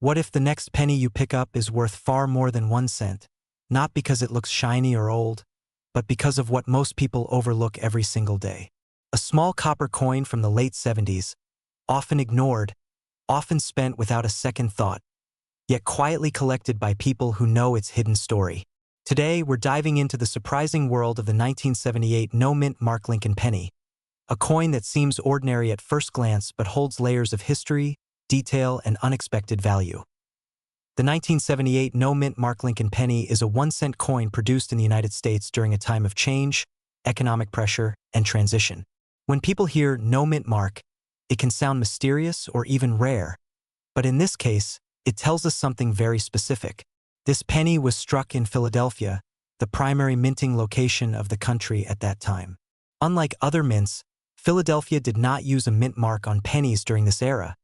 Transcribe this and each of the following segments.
What if the next penny you pick up is worth far more than 1 cent, not because it looks shiny or old, but because of what most people overlook every single day? A small copper coin from the late 70s, often ignored, often spent without a second thought, yet quietly collected by people who know its hidden story. Today, we're diving into the surprising world of the 1978 no-mint mark Lincoln penny, a coin that seems ordinary at first glance but holds layers of history, detail, and unexpected value. The 1978 no-mint mark Lincoln penny is a 1-cent coin produced in the United States during a time of change, economic pressure, and transition. When people hear no-mint mark, it can sound mysterious or even rare, but in this case, it tells us something very specific. This penny was struck in Philadelphia, the primary minting location of the country at that time. Unlike other mints, Philadelphia did not use a mint mark on pennies during this era,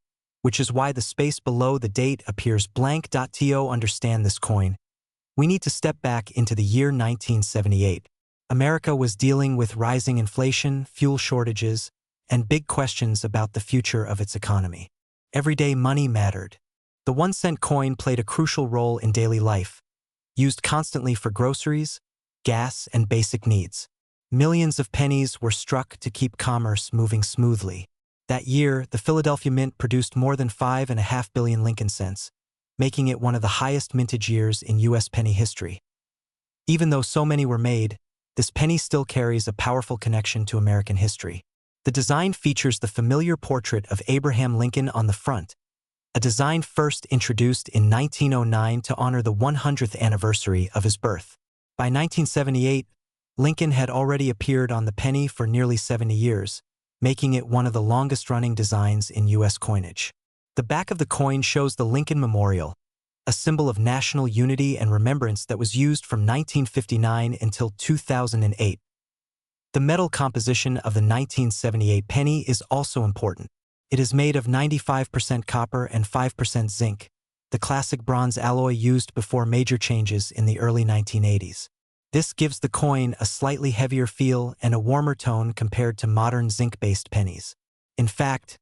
which is why the space below the date appears blank. To understand this coin, we need to step back into the year 1978. America was dealing with rising inflation, fuel shortages, and big questions about the future of its economy. Everyday money mattered. The 1-cent coin played a crucial role in daily life, used constantly for groceries, gas, and basic needs. Millions of pennies were struck to keep commerce moving smoothly. That year, the Philadelphia Mint produced more than 5.5 billion Lincoln cents, making it one of the highest mintage years in U.S. penny history. Even though so many were made, this penny still carries a powerful connection to American history. The design features the familiar portrait of Abraham Lincoln on the front, a design first introduced in 1909 to honor the 100th anniversary of his birth. By 1978, Lincoln had already appeared on the penny for nearly 70 years, making it one of the longest-running designs in U.S. coinage. The back of the coin shows the Lincoln Memorial, a symbol of national unity and remembrance that was used from 1959 until 2008. The metal composition of the 1978 penny is also important. It is made of 95% copper and 5% zinc, the classic bronze alloy used before major changes in the early 1980s. This gives the coin a slightly heavier feel and a warmer tone compared to modern zinc-based pennies. In fact,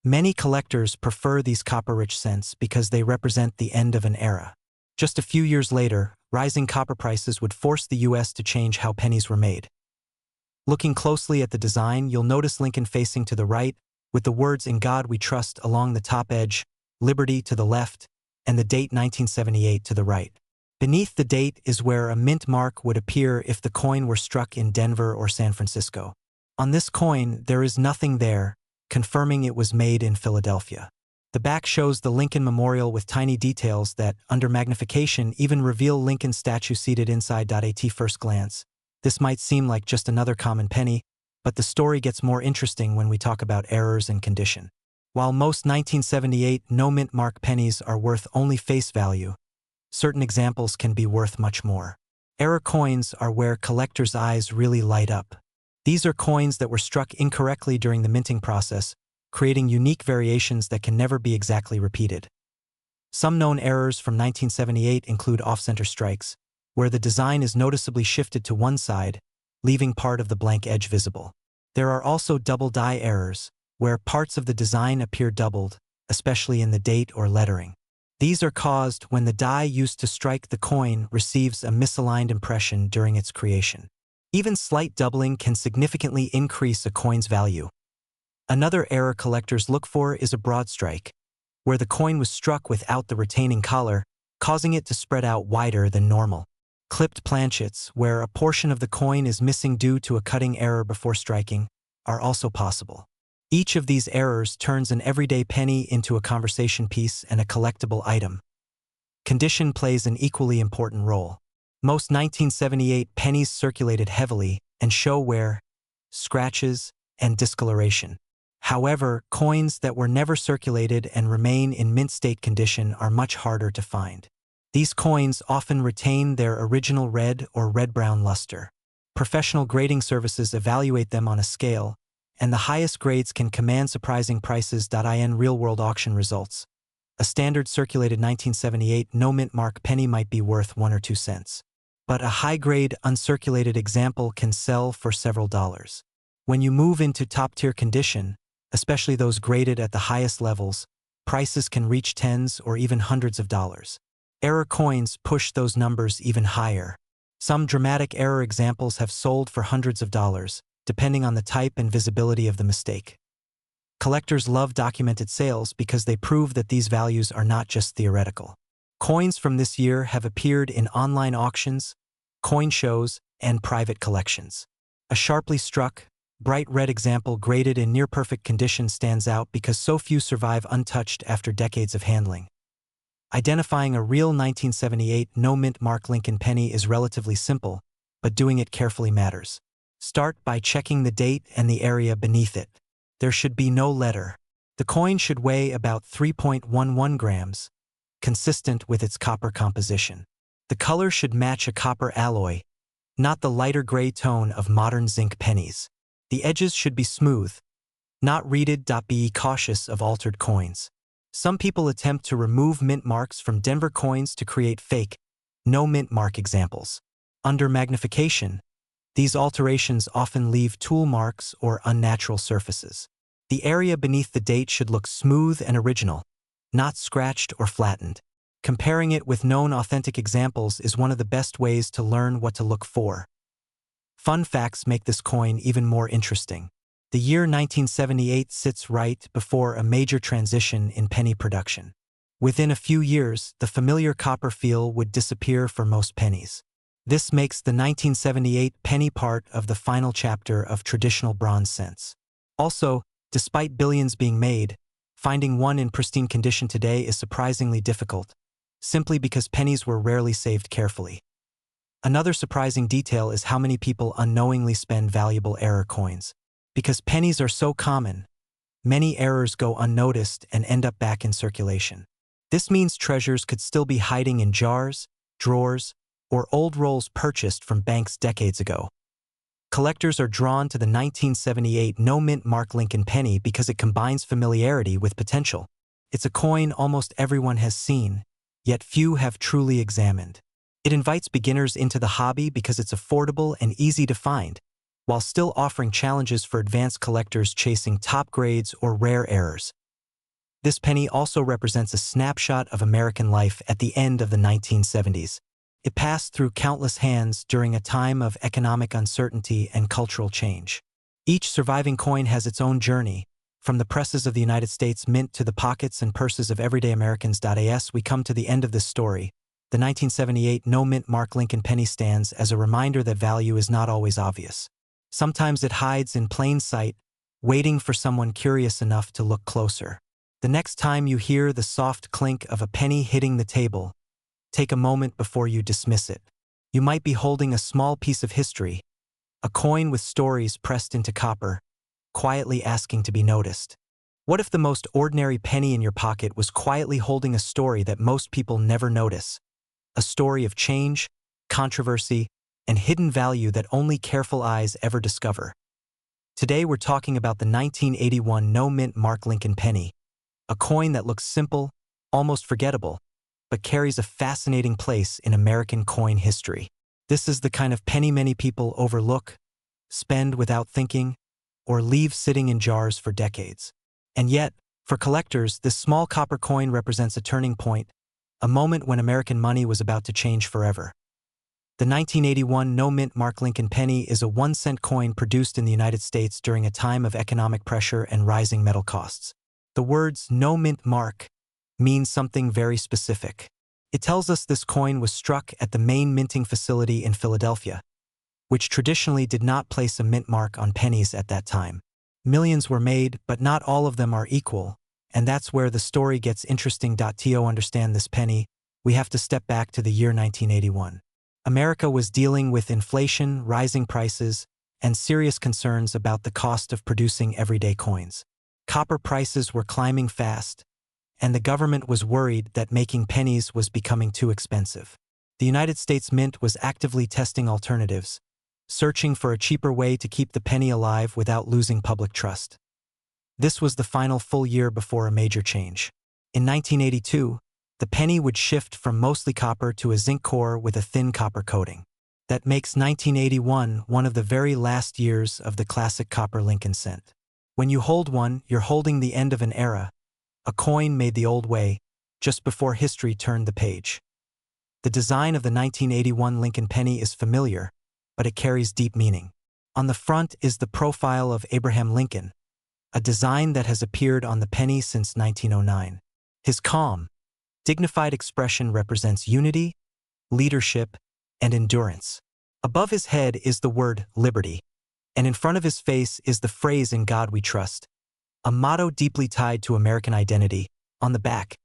many collectors prefer these copper-rich cents because they represent the end of an era. Just a few years later, rising copper prices would force the U.S. to change how pennies were made. Looking closely at the design, you'll notice Lincoln facing to the right, with the words "In God We Trust" along the top edge, Liberty to the left, and the date 1978 to the right. Beneath the date is where a mint mark would appear if the coin were struck in Denver or San Francisco. On this coin, there is nothing there, confirming it was made in Philadelphia. The back shows the Lincoln Memorial with tiny details that, under magnification, even reveal Lincoln's statue seated inside. At first glance, this might seem like just another common penny, but the story gets more interesting when we talk about errors and condition. While most 1978 no-mint mark pennies are worth only face value, certain examples can be worth much more. Error coins are where collectors' eyes really light up. These are coins that were struck incorrectly during the minting process, creating unique variations that can never be exactly repeated. Some known errors from 1978 include off-center strikes, where the design is noticeably shifted to one side, leaving part of the blank edge visible. There are also double die errors, where parts of the design appear doubled, especially in the date or lettering. These are caused when the die used to strike the coin receives a misaligned impression during its creation. Even slight doubling can significantly increase a coin's value. Another error collectors look for is a broad strike, where the coin was struck without the retaining collar, causing it to spread out wider than normal. Clipped planchets, where a portion of the coin is missing due to a cutting error before striking, are also possible. Each of these errors turns an everyday penny into a conversation piece and a collectible item. Condition plays an equally important role. Most 1978 pennies circulated heavily and show wear, scratches, and discoloration. However, coins that were never circulated and remain in mint state condition are much harder to find. These coins often retain their original red or red-brown luster. Professional grading services evaluate them on a scale, and the highest grades can command surprising prices. In real-world auction results, a standard circulated 1978 no-mint mark penny might be worth 1 or 2 cents. But a high-grade, uncirculated example can sell for several dollars. When you move into top-tier condition, especially those graded at the highest levels, prices can reach tens or even hundreds of dollars. Error coins push those numbers even higher. Some dramatic error examples have sold for hundreds of dollars, depending on the type and visibility of the mistake. Collectors love documented sales because they prove that these values are not just theoretical. Coins from this year have appeared in online auctions, coin shows, and private collections. A sharply struck, bright red example graded in near-perfect condition stands out because so few survive untouched after decades of handling. Identifying a real 1978 no-mint mark Lincoln penny is relatively simple, but doing it carefully matters. Start by checking the date and the area beneath it. There should be no letter. The coin should weigh about 3.11 grams, consistent with its copper composition. The color should match a copper alloy, not the lighter gray tone of modern zinc pennies. The edges should be smooth, not reeded. Be cautious of altered coins. Some people attempt to remove mint marks from Denver coins to create fake, no mint mark examples. Under magnification, these alterations often leave tool marks or unnatural surfaces. The area beneath the date should look smooth and original, not scratched or flattened. Comparing it with known authentic examples is one of the best ways to learn what to look for. Fun facts make this coin even more interesting. The year 1978 sits right before a major transition in penny production. Within a few years, the familiar copper feel would disappear for most pennies. This makes the 1978 penny part of the final chapter of traditional bronze cents. Also, despite billions being made, finding one in pristine condition today is surprisingly difficult, simply because pennies were rarely saved carefully. Another surprising detail is how many people unknowingly spend valuable error coins. Because pennies are so common, many errors go unnoticed and end up back in circulation. This means treasures could still be hiding in jars, drawers, or old rolls purchased from banks decades ago. Collectors are drawn to the 1978 no-mint mark Lincoln penny because it combines familiarity with potential. It's a coin almost everyone has seen, yet few have truly examined. It invites beginners into the hobby because it's affordable and easy to find, while still offering challenges for advanced collectors chasing top grades or rare errors. This penny also represents a snapshot of American life at the end of the 1970s. It passed through countless hands during a time of economic uncertainty and cultural change. Each surviving coin has its own journey, from the presses of the United States Mint to the pockets and purses of everyday Americans. As we come to the end of this story, the 1978 no-mint mark Lincoln penny stands as a reminder that value is not always obvious. Sometimes it hides in plain sight, waiting for someone curious enough to look closer. The next time you hear the soft clink of a penny hitting the table, take a moment before you dismiss it. You might be holding a small piece of history, a coin with stories pressed into copper, quietly asking to be noticed. What if the most ordinary penny in your pocket was quietly holding a story that most people never notice? A story of change, controversy, and hidden value that only careful eyes ever discover. Today we're talking about the 1981 no-mint mark Lincoln penny, a coin that looks simple, almost forgettable, but carries a fascinating place in American coin history. This is the kind of penny many people overlook, spend without thinking, or leave sitting in jars for decades. And yet, for collectors, this small copper coin represents a turning point, a moment when American money was about to change forever. The 1981 no-mint mark Lincoln penny is a 1-cent coin produced in the United States during a time of economic pressure and rising metal costs. The words no-mint mark mean something very specific. It tells us this coin was struck at the main minting facility in Philadelphia, which traditionally did not place a mint mark on pennies at that time. Millions were made, but not all of them are equal, and that's where the story gets interesting. To understand this penny, we have to step back to the year 1981. America was dealing with inflation, rising prices, and serious concerns about the cost of producing everyday coins. Copper prices were climbing fast, and the government was worried that making pennies was becoming too expensive. The United States Mint was actively testing alternatives, searching for a cheaper way to keep the penny alive without losing public trust. This was the final full year before a major change. In 1982, the penny would shift from mostly copper to a zinc core with a thin copper coating. That makes 1981 one of the very last years of the classic copper Lincoln cent. When you hold one, you're holding the end of an era, a coin made the old way, just before history turned the page. The design of the 1981 Lincoln penny is familiar, but it carries deep meaning. On the front is the profile of Abraham Lincoln, a design that has appeared on the penny since 1909. His calm, dignified expression represents unity, leadership, and endurance. Above his head is the word liberty, and in front of his face is the phrase "In God We Trust," a motto deeply tied to American identity. On the back,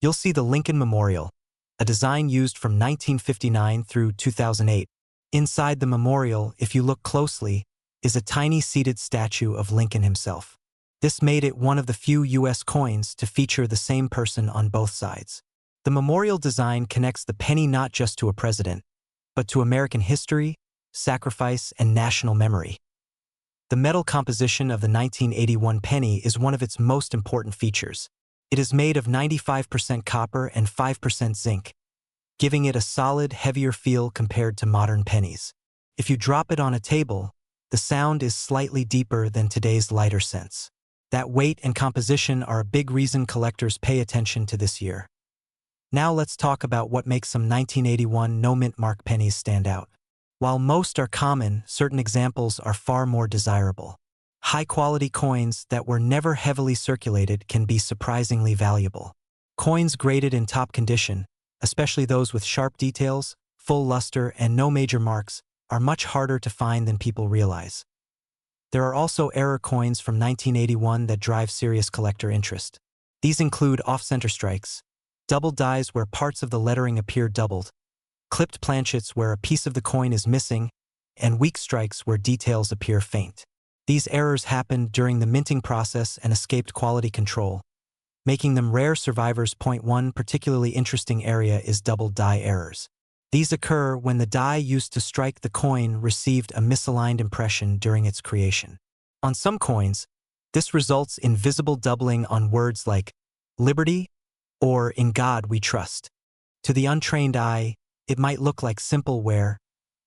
you'll see the Lincoln Memorial, a design used from 1959 through 2008. Inside the memorial, if you look closely, is a tiny seated statue of Lincoln himself. This made it one of the few U.S. coins to feature the same person on both sides. The memorial design connects the penny not just to a president, but to American history, sacrifice, and national memory. The metal composition of the 1981 penny is one of its most important features. It is made of 95% copper and 5% zinc, giving it a solid, heavier feel compared to modern pennies. If you drop it on a table, the sound is slightly deeper than today's lighter cents. That weight and composition are a big reason collectors pay attention to this year. Now let's talk about what makes some 1981 no-mint mark pennies stand out. While most are common, certain examples are far more desirable. High-quality coins that were never heavily circulated can be surprisingly valuable. Coins graded in top condition, especially those with sharp details, full luster, and no major marks, are much harder to find than people realize. There are also error coins from 1981 that drive serious collector interest. These include off-center strikes, doubled dies where parts of the lettering appear doubled, clipped planchets where a piece of the coin is missing, and weak strikes where details appear faint. These errors happened during the minting process and escaped quality control, making them rare survivors. One particularly interesting area is doubled die errors. These occur when the die used to strike the coin received a misaligned impression during its creation. On some coins, this results in visible doubling on words like liberty or "In God We Trust." To the untrained eye, it might look like simple wear,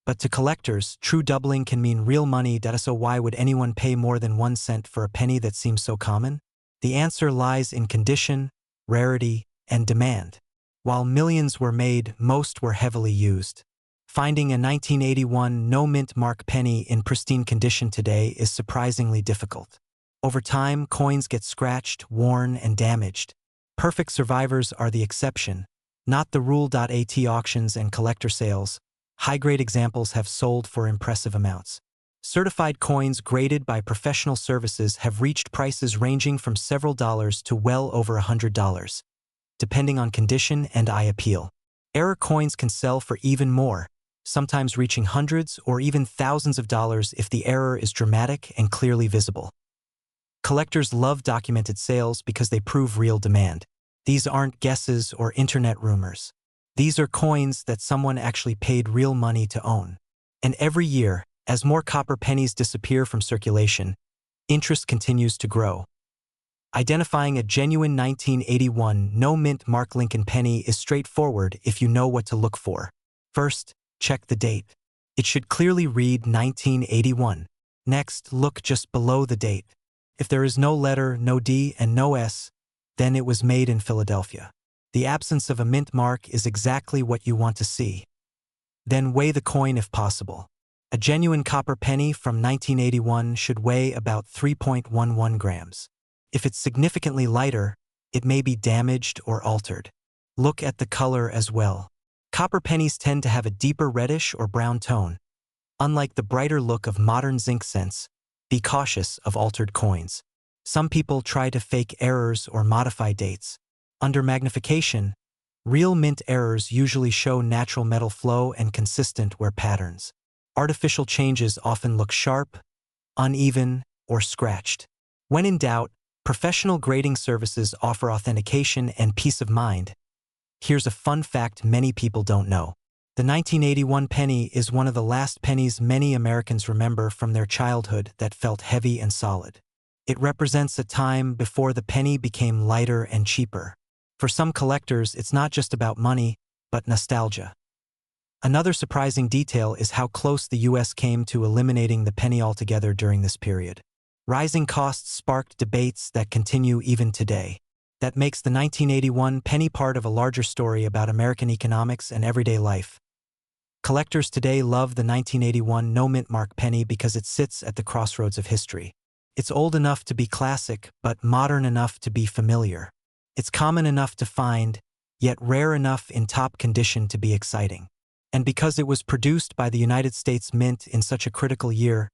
but to collectors, true doubling can mean real money. So why would anyone pay more than 1 cent for a penny that seems so common? The answer lies in condition, rarity, and demand. While millions were made, most were heavily used. Finding a 1981 no-mint mark penny in pristine condition today is surprisingly difficult. Over time, coins get scratched, worn, and damaged. Perfect survivors are the exception, not the rule. At auctions and collector sales, high-grade examples have sold for impressive amounts. Certified coins graded by professional services have reached prices ranging from several dollars to well over $100. Depending on condition and eye appeal. Error coins can sell for even more, sometimes reaching hundreds or even thousands of dollars if the error is dramatic and clearly visible. Collectors love documented sales because they prove real demand. These aren't guesses or internet rumors. These are coins that someone actually paid real money to own. And every year, as more copper pennies disappear from circulation, interest continues to grow. Identifying a genuine 1981 no-mint mark Lincoln penny is straightforward if you know what to look for. First, check the date. It should clearly read 1981. Next, look just below the date. If there is no letter, no D, and no S, then it was made in Philadelphia. The absence of a mint mark is exactly what you want to see. Then weigh the coin if possible. A genuine copper penny from 1981 should weigh about 3.11 grams. If it's significantly lighter, it may be damaged or altered. Look at the color as well. Copper pennies tend to have a deeper reddish or brown tone. Unlike the brighter look of modern zinc cents, be cautious of altered coins. Some people try to fake errors or modify dates. Under magnification, real mint errors usually show natural metal flow and consistent wear patterns. Artificial changes often look sharp, uneven, or scratched. When in doubt, professional grading services offer authentication and peace of mind. Here's a fun fact many people don't know. The 1981 penny is one of the last pennies many Americans remember from their childhood that felt heavy and solid. It represents a time before the penny became lighter and cheaper. For some collectors, it's not just about money, but nostalgia. Another surprising detail is how close the U.S. came to eliminating the penny altogether during this period. Rising costs sparked debates that continue even today. that makes the 1981 penny part of a larger story about American economics and everyday life. Collectors today love the 1981 no-mint mark penny because it sits at the crossroads of history. It's old enough to be classic, but modern enough to be familiar. It's common enough to find, yet rare enough in top condition to be exciting. And because it was produced by the United States Mint in such a critical year,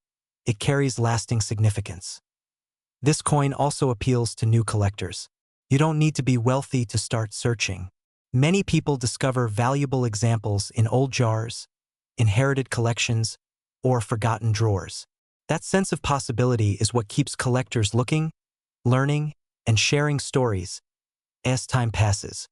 it carries lasting significance. This coin also appeals to new collectors. You don't need to be wealthy to start searching. Many people discover valuable examples in old jars, inherited collections, or forgotten drawers. That sense of possibility is what keeps collectors looking, learning, and sharing stories as time passes.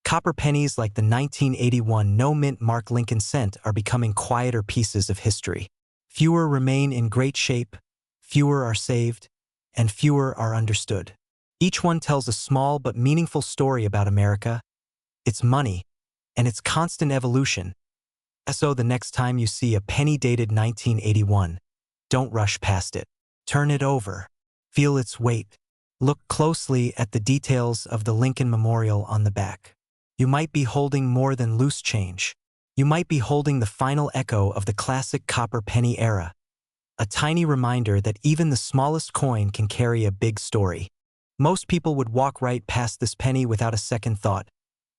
Copper pennies like the 1981 no-mint mark Lincoln cent are becoming quieter pieces of history. Fewer remain in great shape, fewer are saved, and fewer are understood. Each one tells a small but meaningful story about America, its money, and its constant evolution. So the next time you see a penny dated 1981, don't rush past it. Turn it over. Feel its weight. Look closely at the details of the Lincoln Memorial on the back. You might be holding more than loose change. You might be holding the final echo of the classic copper penny era. A tiny reminder that even the smallest coin can carry a big story. Most people would walk right past this penny without a second thought.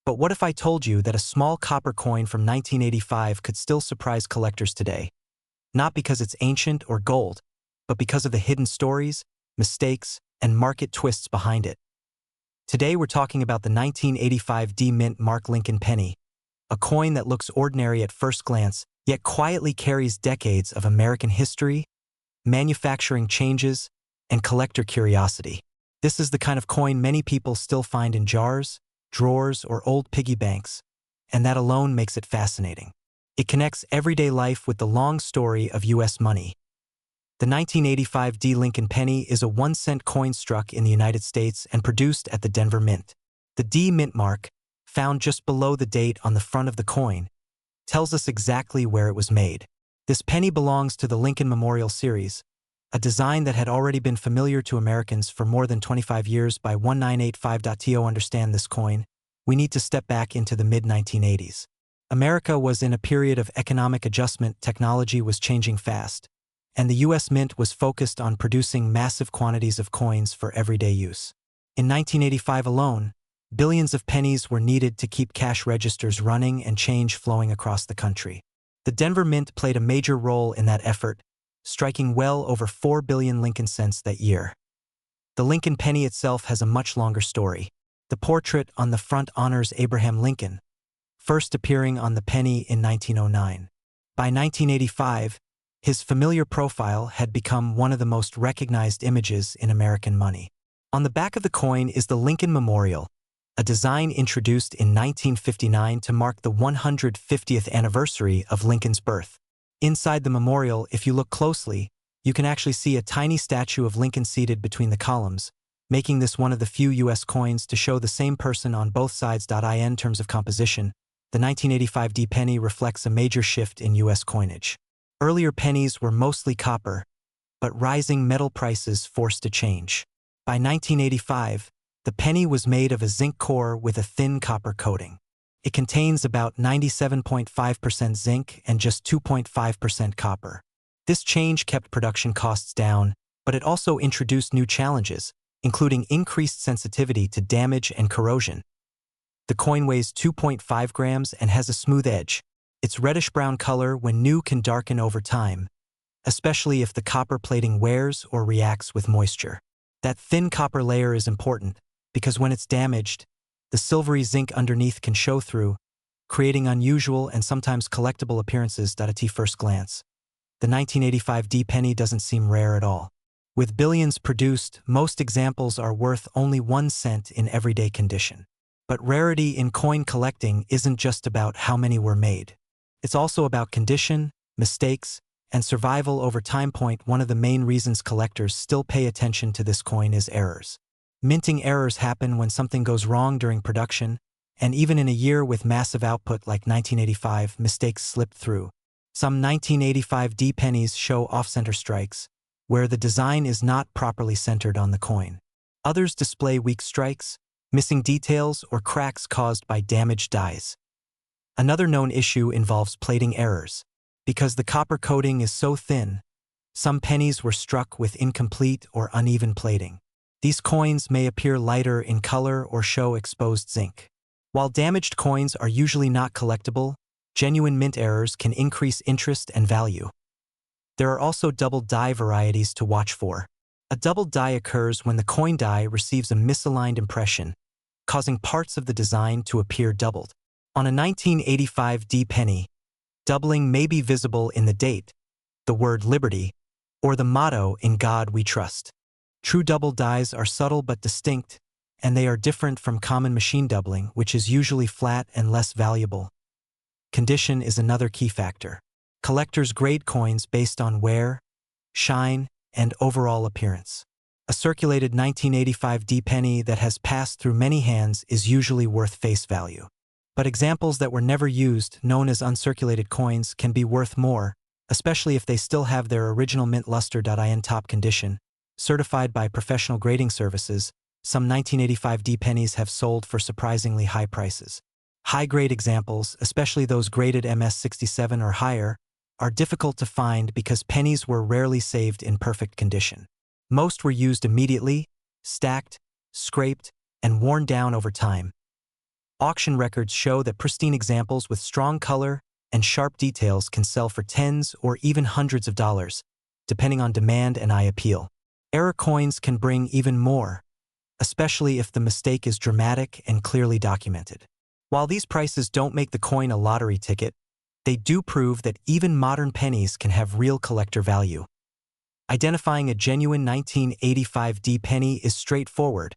But what if I told you that a small copper coin from 1985 could still surprise collectors today? Not because it's ancient or gold, but because of the hidden stories, mistakes, and market twists behind it. Today we're talking about the 1985 D-Mint mark Lincoln penny, a coin that looks ordinary at first glance, yet quietly carries decades of American history, manufacturing changes, and collector curiosity. This is the kind of coin many people still find in jars, drawers, or old piggy banks, and that alone makes it fascinating. It connects everyday life with the long story of U.S. money. The 1985 D. Lincoln penny is a 1-cent coin struck in the United States and produced at the Denver Mint. The D Mint mark, found just below the date on the front of the coin, tells us exactly where it was made. This penny belongs to the Lincoln Memorial series, a design that had already been familiar to Americans for more than 25 years. By 1985. Understand this coin, we need to step back into the mid-1980s. America was in a period of economic adjustment, technology was changing fast, and the U.S. Mint was focused on producing massive quantities of coins for everyday use. In 1985 alone, billions of pennies were needed to keep cash registers running and change flowing across the country. The Denver Mint played a major role in that effort, striking well over 4 billion Lincoln cents that year. The Lincoln penny itself has a much longer story. The portrait on the front honors Abraham Lincoln, first appearing on the penny in 1909. By 1985, his familiar profile had become one of the most recognized images in American money. On the back of the coin is the Lincoln Memorial, a design introduced in 1959 to mark the 150th anniversary of Lincoln's birth. Inside the memorial, if you look closely, you can actually see a tiny statue of Lincoln seated between the columns, making this one of the few U.S. coins to show the same person on both sides. In terms of composition, the 1985 D penny reflects a major shift in U.S. coinage. Earlier pennies were mostly copper, but rising metal prices forced a change. By 1985, the penny was made of a zinc core with a thin copper coating. It contains about 97.5% zinc and just 2.5% copper. This change kept production costs down, but it also introduced new challenges, including increased sensitivity to damage and corrosion. The coin weighs 2.5 grams and has a smooth edge. Its reddish-brown color when new can darken over time, especially if the copper plating wears or reacts with moisture. That thin copper layer is important because when it's damaged, the silvery zinc underneath can show through, creating unusual and sometimes collectible appearances. At first glance, the 1985 D penny doesn't seem rare at all. With billions produced, most examples are worth only 1 cent in everyday condition. But rarity in coin collecting isn't just about how many were made. It's also about condition, mistakes, and survival over time. One of the main reasons collectors still pay attention to this coin is errors. Minting errors happen when something goes wrong during production, and even in a year with massive output like 1985, mistakes slipped through. Some 1985 D pennies show off-center strikes, where the design is not properly centered on the coin. Others display weak strikes, missing details, or cracks caused by damaged dies. Another known issue involves plating errors. Because the copper coating is so thin, some pennies were struck with incomplete or uneven plating. These coins may appear lighter in color or show exposed zinc. While damaged coins are usually not collectible, genuine mint errors can increase interest and value. There are also double die varieties to watch for. A double die occurs when the coin die receives a misaligned impression, causing parts of the design to appear doubled. On a 1985 D penny, doubling may be visible in the date, the word liberty, or the motto "In God We Trust." True double dies are subtle but distinct, and they are different from common machine doubling, which is usually flat and less valuable. Condition is another key factor. Collectors grade coins based on wear, shine, and overall appearance. A circulated 1985 D penny that has passed through many hands is usually worth face value. But examples that were never used, known as uncirculated coins, can be worth more, especially if they still have their original mint luster. In top condition, certified by professional grading services, some 1985 D pennies have sold for surprisingly high prices. High-grade examples, especially those graded MS67 or higher, are difficult to find because pennies were rarely saved in perfect condition. Most were used immediately, stacked, scraped, and worn down over time. Auction records show that pristine examples with strong color and sharp details can sell for tens or even hundreds of dollars, depending on demand and eye appeal. Error coins can bring even more, especially if the mistake is dramatic and clearly documented. While these prices don't make the coin a lottery ticket, they do prove that even modern pennies can have real collector value. Identifying a genuine 1985 D penny is straightforward,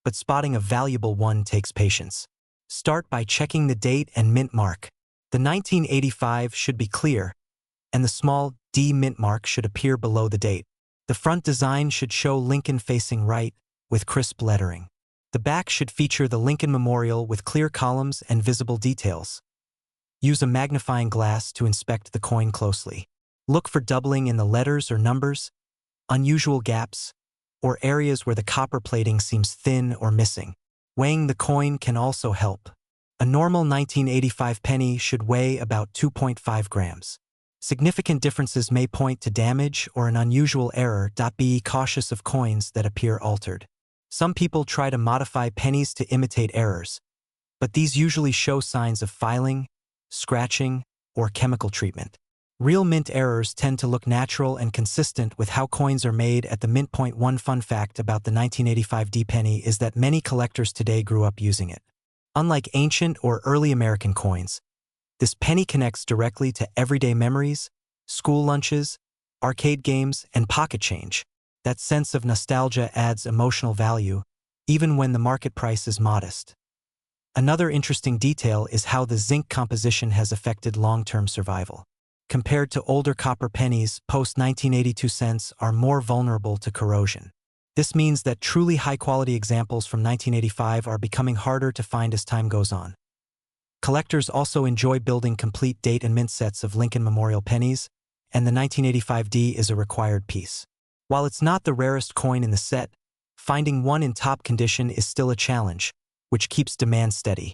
but spotting a valuable one takes patience. Start by checking the date and mint mark. The 1985 should be clear, and the small D mint mark should appear below the date. The front design should show Lincoln facing right, with crisp lettering. The back should feature the Lincoln Memorial with clear columns and visible details. Use a magnifying glass to inspect the coin closely. Look for doubling in the letters or numbers, unusual gaps, or areas where the copper plating seems thin or missing. Weighing the coin can also help. A normal 1985 penny should weigh about 2.5 grams. Significant differences may point to damage or an unusual error. Be cautious of coins that appear altered. Some people try to modify pennies to imitate errors, but these usually show signs of filing, scratching, or chemical treatment. Real mint errors tend to look natural and consistent with how coins are made at the mint point. One fun fact about the 1985 D penny is that many collectors today grew up using it. Unlike ancient or early American coins, this penny connects directly to everyday memories, school lunches, arcade games, and pocket change. That sense of nostalgia adds emotional value, even when the market price is modest. Another interesting detail is how the zinc composition has affected long-term survival. Compared to older copper pennies, post-1982 cents are more vulnerable to corrosion. This means that truly high-quality examples from 1985 are becoming harder to find as time goes on. Collectors also enjoy building complete date and mint sets of Lincoln Memorial pennies, and the 1985 D is a required piece. While it's not the rarest coin in the set, finding one in top condition is still a challenge, which keeps demand steady.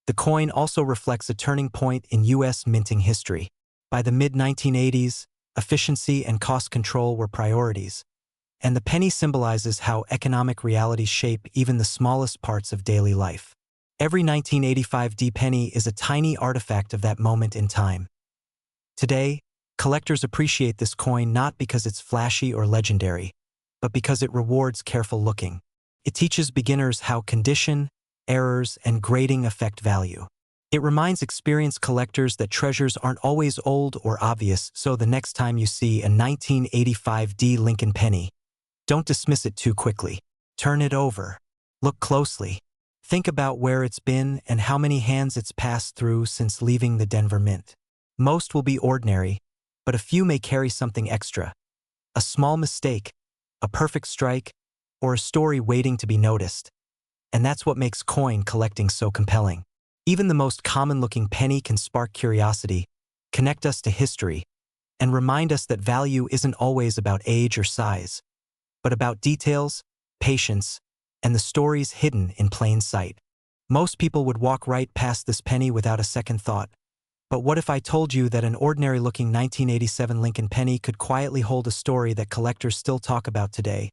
The coin also reflects a turning point in U.S. minting history. By the mid-1980s, efficiency and cost control were priorities, and the penny symbolizes how economic realities shape even the smallest parts of daily life. Every 1985 D penny is a tiny artifact of that moment in time. Today, collectors appreciate this coin not because it's flashy or legendary, but because it rewards careful looking. It teaches beginners how condition, errors, and grading affect value. It reminds experienced collectors that treasures aren't always old or obvious, so the next time you see a 1985 D Lincoln penny, don't dismiss it too quickly. Turn it over. Look closely. Think about where it's been and how many hands it's passed through since leaving the Denver Mint. Most will be ordinary, but a few may carry something extra. A small mistake, a perfect strike, or a story waiting to be noticed. And that's what makes coin collecting so compelling. Even the most common-looking penny can spark curiosity, connect us to history, and remind us that value isn't always about age or size, but about details, patience, and the stories hidden in plain sight. Most people would walk right past this penny without a second thought. But what if I told you that an ordinary-looking 1987 Lincoln penny could quietly hold a story that collectors still talk about today,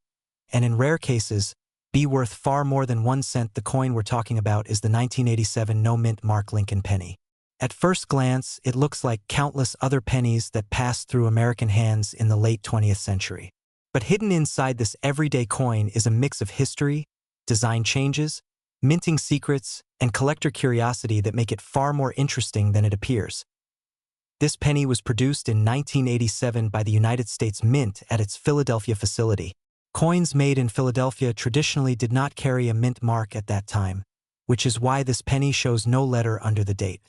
and in rare cases, be worth far more than 1 cent? The coin we're talking about is the 1987 no-mint mark Lincoln penny. At first glance, it looks like countless other pennies that passed through American hands in the late 20th century. But hidden inside this everyday coin is a mix of history, design changes, minting secrets, and collector curiosity that make it far more interesting than it appears. This penny was produced in 1987 by the United States Mint at its Philadelphia facility. Coins made in Philadelphia traditionally did not carry a mint mark at that time, which is why this penny shows no letter under the date.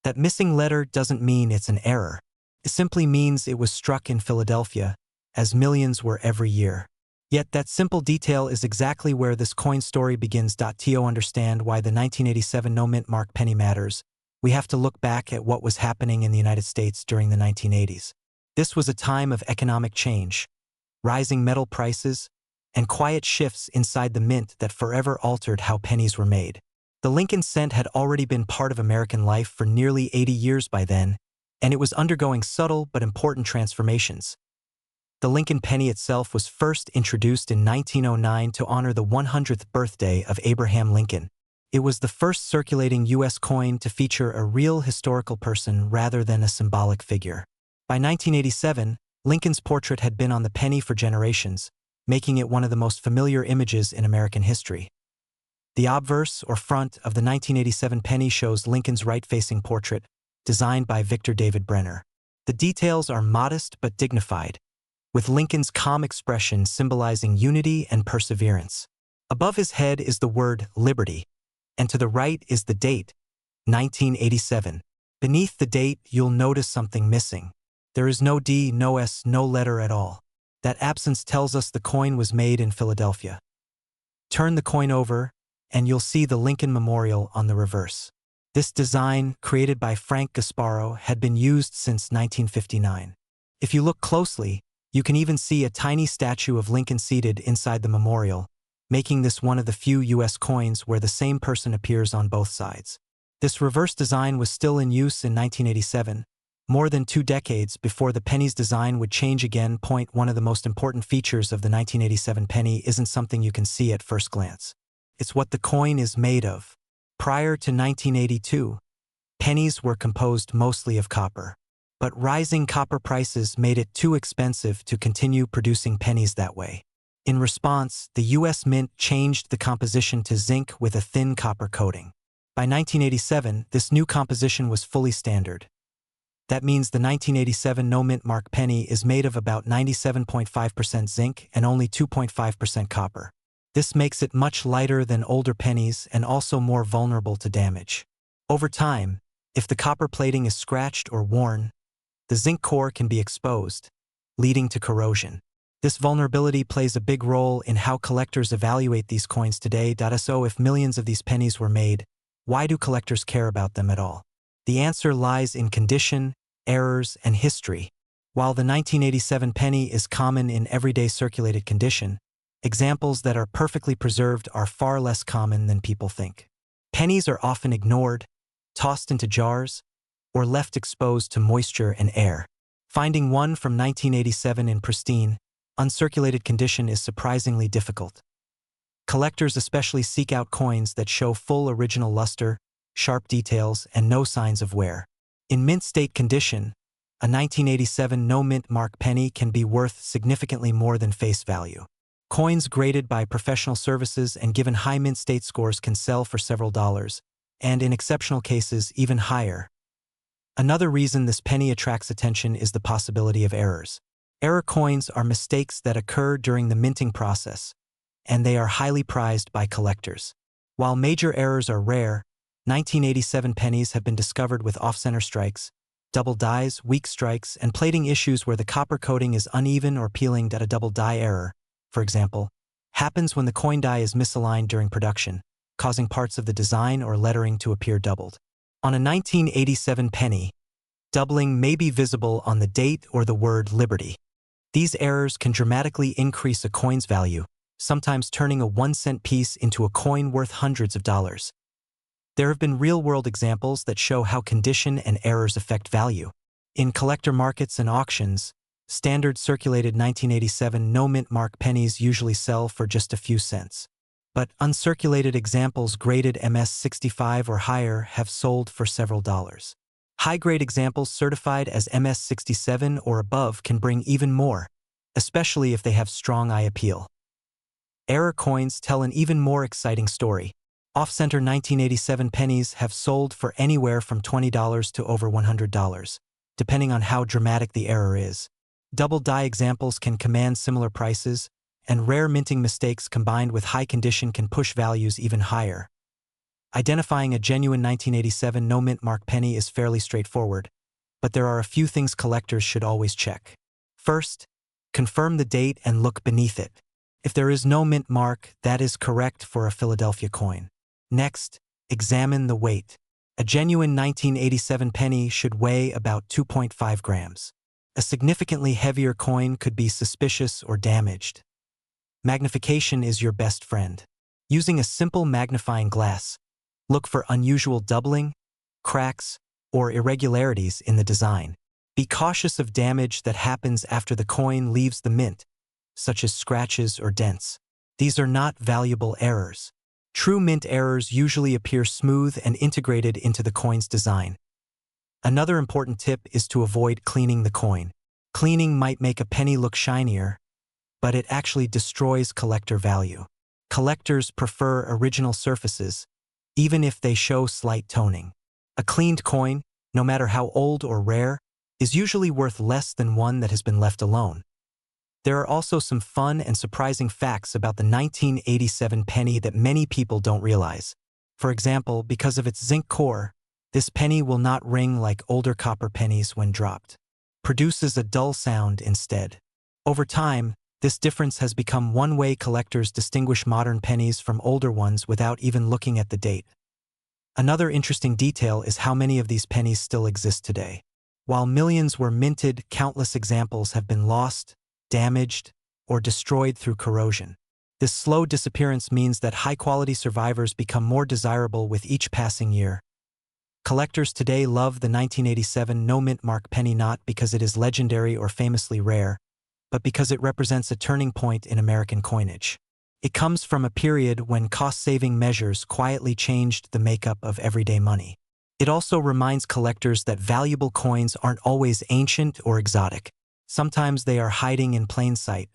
That missing letter doesn't mean it's an error. It simply means it was struck in Philadelphia, as millions were every year. Yet that simple detail is exactly where this coin story begins. To understand why the 1987 no-mint mark penny matters, we have to look back at what was happening in the United States during the 1980s. This was a time of economic change, rising metal prices, and quiet shifts inside the mint that forever altered how pennies were made. The Lincoln cent had already been part of American life for nearly 80 years by then, and it was undergoing subtle but important transformations. The Lincoln penny itself was first introduced in 1909 to honor the 100th birthday of Abraham Lincoln. It was the first circulating U.S. coin to feature a real historical person rather than a symbolic figure. By 1987, Lincoln's portrait had been on the penny for generations, making it one of the most familiar images in American history. The obverse, or front, of the 1987 penny shows Lincoln's right-facing portrait, designed by Victor David Brenner. The details are modest but dignified, with Lincoln's calm expression symbolizing unity and perseverance. Above his head is the word Liberty, and to the right is the date, 1987. Beneath the date, you'll notice something missing. There is no D, no S, no letter at all. That absence tells us the coin was made in Philadelphia. Turn the coin over, and you'll see the Lincoln Memorial on the reverse. This design, created by Frank Gasparo, had been used since 1959. If you look closely, you can even see a tiny statue of Lincoln seated inside the memorial, making this one of the few U.S. coins where the same person appears on both sides. This reverse design was still in use in 1987, more than 2 decades before the penny's design would change again. One of the most important features of the 1987 penny isn't something you can see at first glance. It's what the coin is made of. Prior to 1982, pennies were composed mostly of copper. But rising copper prices made it too expensive to continue producing pennies that way. In response, the U.S. Mint changed the composition to zinc with a thin copper coating. By 1987, this new composition was fully standard. That means the 1987 no-mint mark penny is made of about 97.5% zinc and only 2.5% copper. This makes it much lighter than older pennies and also more vulnerable to damage. Over time, if the copper plating is scratched or worn, the zinc core can be exposed, leading to corrosion. This vulnerability plays a big role in how collectors evaluate these coins today. So if millions of these pennies were made, why do collectors care about them at all? The answer lies in condition, errors, and history. While the 1987 penny is common in everyday circulated condition, examples that are perfectly preserved are far less common than people think. Pennies are often ignored, tossed into jars, or left exposed to moisture and air. Finding one from 1987 in pristine, uncirculated condition is surprisingly difficult. Collectors especially seek out coins that show full original luster, sharp details, and no signs of wear. In mint state condition, a 1987 no-mint mark penny can be worth significantly more than face value. Coins graded by professional services and given high mint state scores can sell for several dollars, and in exceptional cases, even higher. Another reason this penny attracts attention is the possibility of errors. Error coins are mistakes that occur during the minting process, and they are highly prized by collectors. While major errors are rare, 1987 pennies have been discovered with off-center strikes, double dies, weak strikes, and plating issues where the copper coating is uneven or peeling. A double die error, for example, happens when the coin die is misaligned during production, causing parts of the design or lettering to appear doubled. On a 1987 penny, doubling may be visible on the date or the word Liberty. These errors can dramatically increase a coin's value, sometimes turning a 1-cent piece into a coin worth hundreds of dollars. There have been real-world examples that show how condition and errors affect value. In collector markets and auctions, standard circulated 1987 no-mint mark pennies usually sell for just a few cents. But uncirculated examples graded MS-65 or higher have sold for several dollars. High-grade examples certified as MS-67 or above can bring even more, especially if they have strong eye appeal. Error coins tell an even more exciting story. Off-center 1987 pennies have sold for anywhere from $20 to over $100, depending on how dramatic the error is. Double die examples can command similar prices, and rare minting mistakes combined with high condition can push values even higher. Identifying a genuine 1987 no-mint mark penny is fairly straightforward, but there are a few things collectors should always check. First, confirm the date and look beneath it. If there is no mint mark, that is correct for a Philadelphia coin. Next, examine the weight. A genuine 1987 penny should weigh about 2.5 grams. A significantly heavier coin could be suspicious or damaged. Magnification is your best friend. Using a simple magnifying glass, look for unusual doubling, cracks, or irregularities in the design. Be cautious of damage that happens after the coin leaves the mint, such as scratches or dents. These are not valuable errors. True mint errors usually appear smooth and integrated into the coin's design. Another important tip is to avoid cleaning the coin. Cleaning might make a penny look shinier, but it actually destroys collector value. Collectors prefer original surfaces, even if they show slight toning. A cleaned coin, no matter how old or rare, is usually worth less than one that has been left alone. There are also some fun and surprising facts about the 1987 penny that many people don't realize. For example, because of its zinc core, this penny will not ring like older copper pennies when dropped. Produces a dull sound instead. Over time, this difference has become one way collectors distinguish modern pennies from older ones without even looking at the date. Another interesting detail is how many of these pennies still exist today. While millions were minted, countless examples have been lost, damaged, or destroyed through corrosion. This slow disappearance means that high-quality survivors become more desirable with each passing year. Collectors today love the 1987 no-mint mark penny not because it is legendary or famously rare, but because it represents a turning point in American coinage. It comes from a period when cost-saving measures quietly changed the makeup of everyday money. It also reminds collectors that valuable coins aren't always ancient or exotic. Sometimes they are hiding in plain sight.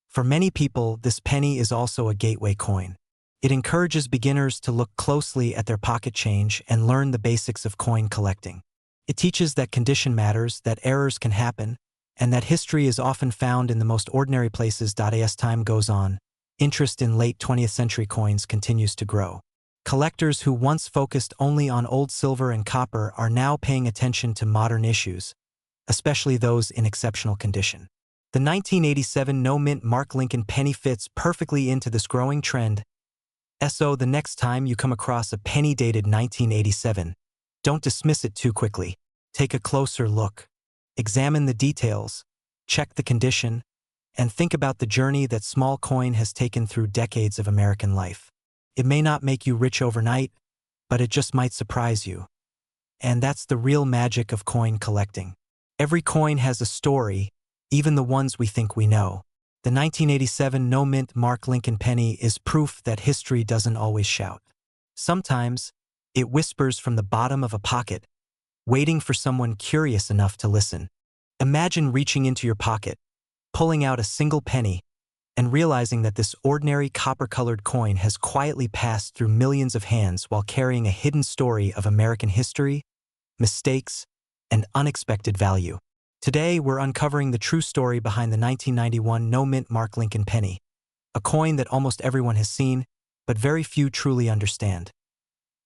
For many people, this penny is also a gateway coin. It encourages beginners to look closely at their pocket change and learn the basics of coin collecting. It teaches that condition matters, that errors can happen, and that history is often found in the most ordinary places. As time goes on, interest in late 20th century coins continues to grow. Collectors who once focused only on old silver and copper are now paying attention to modern issues, especially those in exceptional condition. The 1987 no-mint mark Lincoln penny fits perfectly into this growing trend. So the next time you come across a penny dated 1987, don't dismiss it too quickly. Take a closer look. Examine the details, check the condition, and think about the journey that small coin has taken through decades of American life. It may not make you rich overnight, but it just might surprise you. And that's the real magic of coin collecting. Every coin has a story, even the ones we think we know. The 1987 no-mint mark Lincoln penny is proof that history doesn't always shout. Sometimes, it whispers from the bottom of a pocket, waiting for someone curious enough to listen. Imagine reaching into your pocket, pulling out a single penny, and realizing that this ordinary copper-colored coin has quietly passed through millions of hands while carrying a hidden story of American history, mistakes, and unexpected value. Today, we're uncovering the true story behind the 1991 no-mint mark Lincoln penny, a coin that almost everyone has seen, but very few truly understand.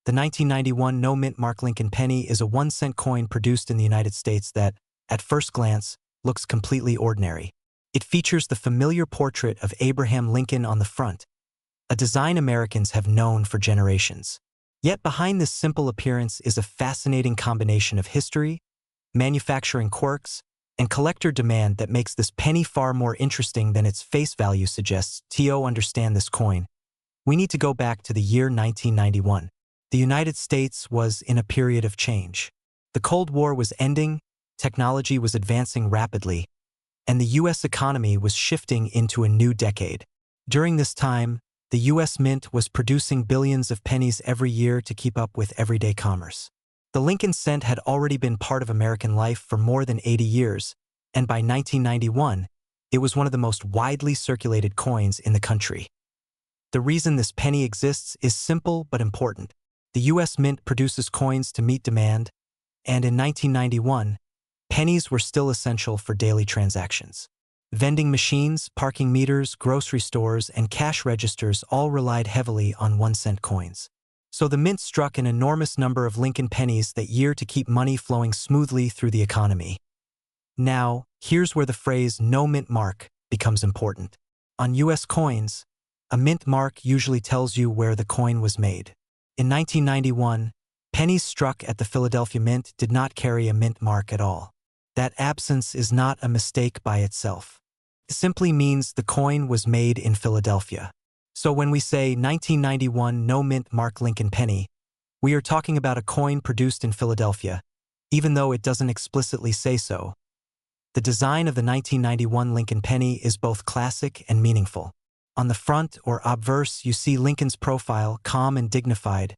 The 1991 no-mint mark Lincoln penny is a 1-cent coin produced in the United States that, at first glance, looks completely ordinary. It features the familiar portrait of Abraham Lincoln on the front, a design Americans have known for generations. Yet behind this simple appearance is a fascinating combination of history, manufacturing quirks, and collector demand that makes this penny far more interesting than its face value suggests. To understand this coin, we need to go back to the year 1991. The United States was in a period of change. The Cold War was ending, technology was advancing rapidly, and the U.S. economy was shifting into a new decade. During this time, the U.S. Mint was producing billions of pennies every year to keep up with everyday commerce. The Lincoln cent had already been part of American life for more than 80 years, and by 1991, it was one of the most widely circulated coins in the country. The reason this penny exists is simple but important. The U.S. Mint produces coins to meet demand, and in 1991, pennies were still essential for daily transactions. Vending machines, parking meters, grocery stores, and cash registers all relied heavily on 1-cent coins. So the Mint struck an enormous number of Lincoln pennies that year to keep money flowing smoothly through the economy. Now, here's where the phrase "no mint mark" becomes important. On U.S. coins, a mint mark usually tells you where the coin was made. In 1991, pennies struck at the Philadelphia Mint did not carry a mint mark at all. That absence is not a mistake by itself. It simply means the coin was made in Philadelphia. So when we say 1991 no mint mark Lincoln penny, we are talking about a coin produced in Philadelphia, even though it doesn't explicitly say so. The design of the 1991 Lincoln penny is both classic and meaningful. On the front or obverse, you see Lincoln's profile, calm and dignified,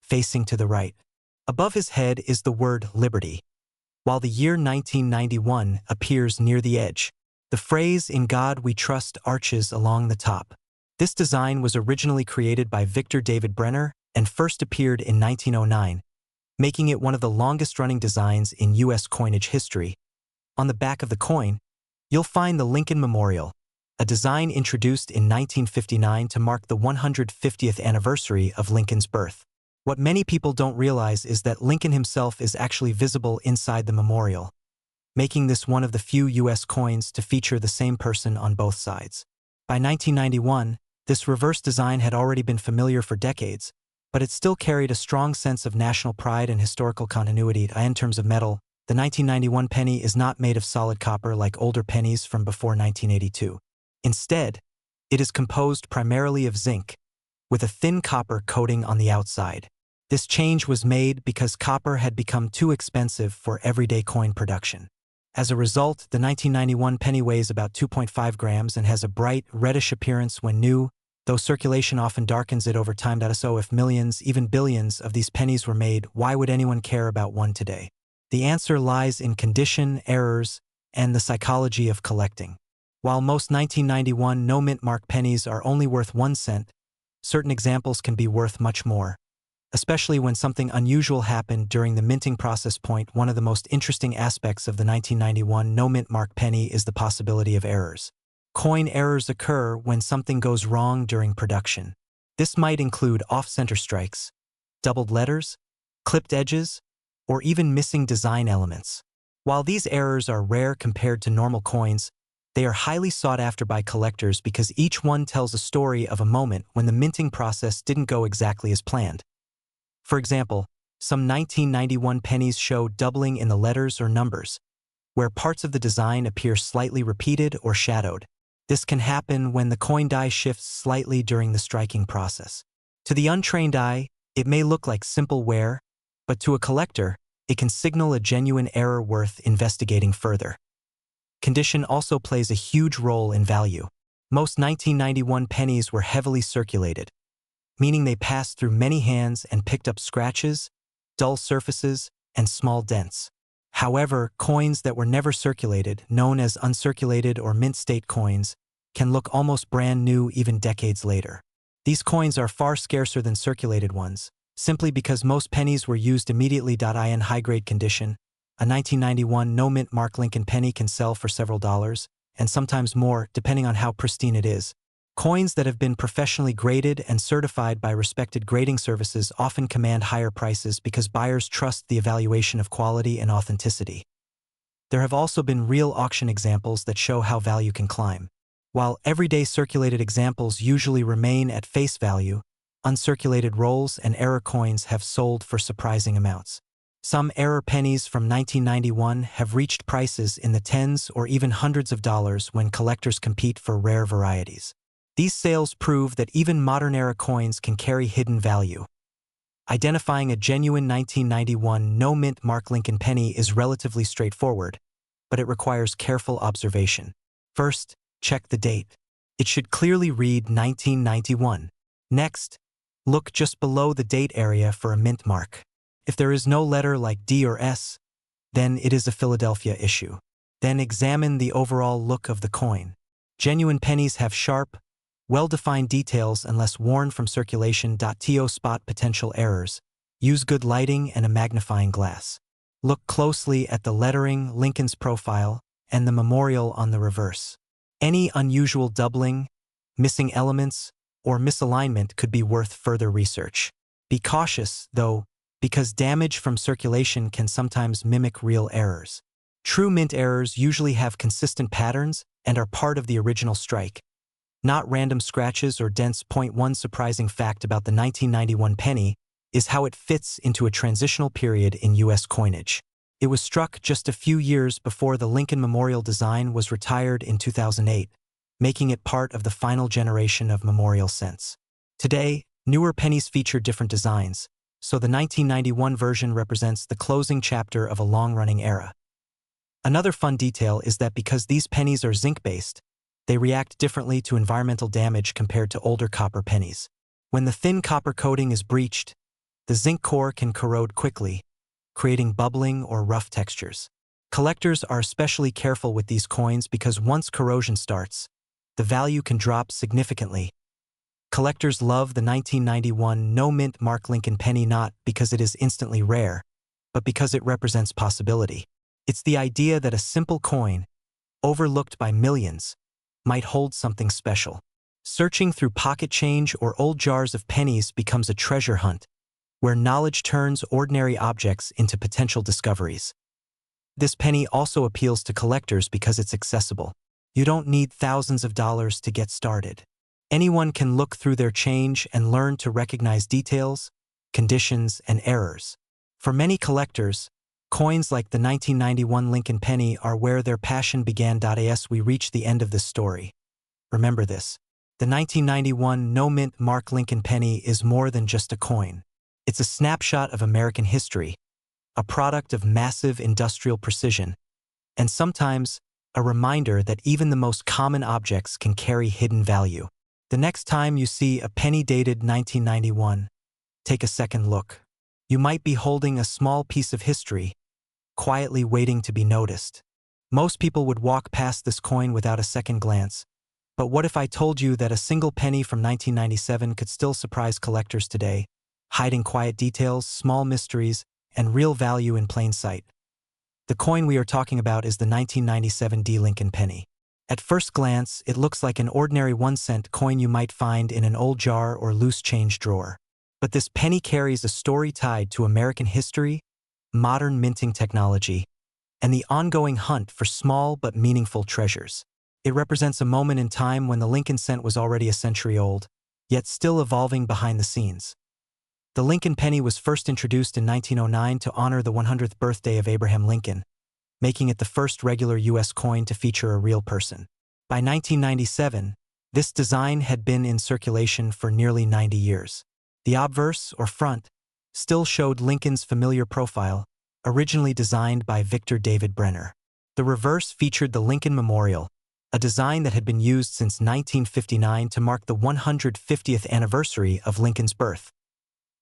facing to the right. Above his head is the word Liberty, while the year 1991 appears near the edge. The phrase "In God We Trust" arches along the top. This design was originally created by Victor David Brenner and first appeared in 1909, making it one of the longest-running designs in U.S. coinage history. On the back of the coin, you'll find the Lincoln Memorial, a design introduced in 1959 to mark the 150th anniversary of Lincoln's birth. What many people don't realize is that Lincoln himself is actually visible inside the memorial, making this one of the few U.S. coins to feature the same person on both sides. By 1991, this reverse design had already been familiar for decades, but it still carried a strong sense of national pride and historical continuity. In terms of metal, the 1991 penny is not made of solid copper like older pennies from before 1982. Instead, it is composed primarily of zinc, with a thin copper coating on the outside. This change was made because copper had become too expensive for everyday coin production. As a result, the 1991 penny weighs about 2.5 grams and has a bright, reddish appearance when new, though circulation often darkens it over time. So if millions, even billions, of these pennies were made, why would anyone care about one today? The answer lies in condition, errors, and the psychology of collecting. While most 1991 no mint mark pennies are only worth 1 cent, certain examples can be worth much more, especially when something unusual happened during the minting process. One of the most interesting aspects of the 1991 no mint mark penny is the possibility of errors. Coin errors occur when something goes wrong during production. This might include off-center strikes, doubled letters, clipped edges, or even missing design elements. While these errors are rare compared to normal coins, they are highly sought after by collectors because each one tells a story of a moment when the minting process didn't go exactly as planned. For example, some 1991 pennies show doubling in the letters or numbers, where parts of the design appear slightly repeated or shadowed. This can happen when the coin die shifts slightly during the striking process. To the untrained eye, it may look like simple wear, but to a collector, it can signal a genuine error worth investigating further. Condition also plays a huge role in value. Most 1991 pennies were heavily circulated, meaning they passed through many hands and picked up scratches, dull surfaces, and small dents. However, coins that were never circulated, known as uncirculated or mint-state coins, can look almost brand new even decades later. These coins are far scarcer than circulated ones, simply because most pennies were used immediately. In high-grade condition, a 1991 no-mint mark Lincoln penny can sell for several dollars, and sometimes more, depending on how pristine it is. Coins that have been professionally graded and certified by respected grading services often command higher prices because buyers trust the evaluation of quality and authenticity. There have also been real auction examples that show how value can climb. While everyday circulated examples usually remain at face value, uncirculated rolls and error coins have sold for surprising amounts. Some error pennies from 1991 have reached prices in the tens or even hundreds of dollars when collectors compete for rare varieties. These sales prove that even modern-era coins can carry hidden value. Identifying a genuine 1991 no-mint mark Lincoln penny is relatively straightforward, but it requires careful observation. First, check the date. It should clearly read 1991. Next, look just below the date area for a mint mark. If there is no letter like D or S, then it is a Philadelphia issue. Then examine the overall look of the coin. Genuine pennies have sharp, well-defined details unless worn from circulation. To spot potential errors, use good lighting and a magnifying glass. Look closely at the lettering, Lincoln's profile, and the memorial on the reverse. Any unusual doubling, missing elements, or misalignment could be worth further research. Be cautious, though, because damage from circulation can sometimes mimic real errors. True mint errors usually have consistent patterns and are part of the original strike, not random scratches or dents. One surprising fact about the 1991 penny is how it fits into a transitional period in U.S. coinage. It was struck just a few years before the Lincoln Memorial design was retired in 2008, making it part of the final generation of memorial cents. Today, newer pennies feature different designs, so the 1991 version represents the closing chapter of a long-running era. Another fun detail is that because these pennies are zinc-based, they react differently to environmental damage compared to older copper pennies. When the thin copper coating is breached, the zinc core can corrode quickly, creating bubbling or rough textures. Collectors are especially careful with these coins because once corrosion starts, the value can drop significantly. Collectors love the 1991 no-mint mark Lincoln penny not because it is instantly rare, but because it represents possibility. It's the idea that a simple coin, overlooked by millions, might hold something special. Searching through pocket change or old jars of pennies becomes a treasure hunt, where knowledge turns ordinary objects into potential discoveries. This penny also appeals to collectors because it's accessible. You don't need thousands of dollars to get started. Anyone can look through their change and learn to recognize details, conditions, and errors. For many collectors, coins like the 1991 Lincoln penny are where their passion began. As we reach the end of this story, remember this: the 1991 no-mint mark Lincoln penny is more than just a coin. It's a snapshot of American history, a product of massive industrial precision, and sometimes a reminder that even the most common objects can carry hidden value. The next time you see a penny dated 1991, take a second look. You might be holding a small piece of history, quietly waiting to be noticed. Most people would walk past this coin without a second glance, but what if I told you that a single penny from 1997 could still surprise collectors today, hiding quiet details, small mysteries, and real value in plain sight? The coin we are talking about is the 1997 D Lincoln penny. At first glance, it looks like an ordinary 1-cent coin you might find in an old jar or loose change drawer. But this penny carries a story tied to American history, modern minting technology, and the ongoing hunt for small but meaningful treasures. It represents a moment in time when the Lincoln cent was already a century old, yet still evolving behind the scenes. The Lincoln penny was first introduced in 1909 to honor the 100th birthday of Abraham Lincoln, making it the first regular U.S. coin to feature a real person. By 1997, this design had been in circulation for nearly 90 years. The obverse, or front, still showed Lincoln's familiar profile, originally designed by Victor David Brenner. The reverse featured the Lincoln Memorial, a design that had been used since 1959 to mark the 150th anniversary of Lincoln's birth.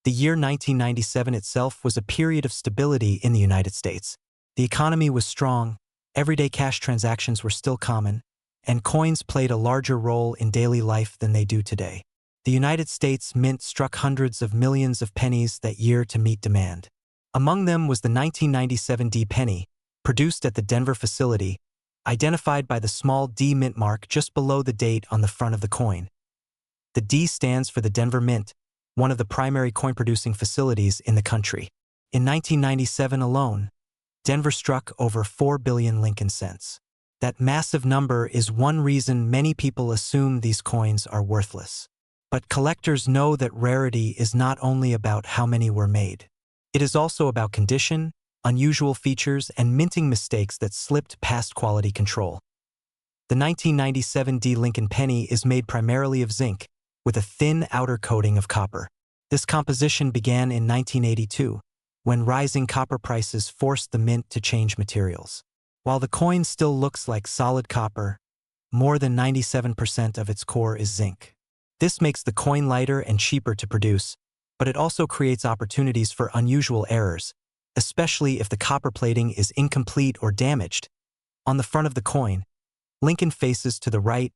The year 1997 itself was a period of stability in the United States. The economy was strong, everyday cash transactions were still common, and coins played a larger role in daily life than they do today. The United States Mint struck hundreds of millions of pennies that year to meet demand. Among them was the 1997 D penny, produced at the Denver facility, identified by the small D mint mark just below the date on the front of the coin. The D stands for the Denver Mint, one of the primary coin-producing facilities in the country. In 1997 alone, Denver struck over 4 billion Lincoln cents. That massive number is one reason many people assume these coins are worthless. But collectors know that rarity is not only about how many were made. It is also about condition, unusual features, and minting mistakes that slipped past quality control. The 1997 D Lincoln penny is made primarily of zinc, with a thin outer coating of copper. This composition began in 1982, when rising copper prices forced the mint to change materials. While the coin still looks like solid copper, more than 97% of its core is zinc. This makes the coin lighter and cheaper to produce, but it also creates opportunities for unusual errors, especially if the copper plating is incomplete or damaged. On the front of the coin, Lincoln faces to the right,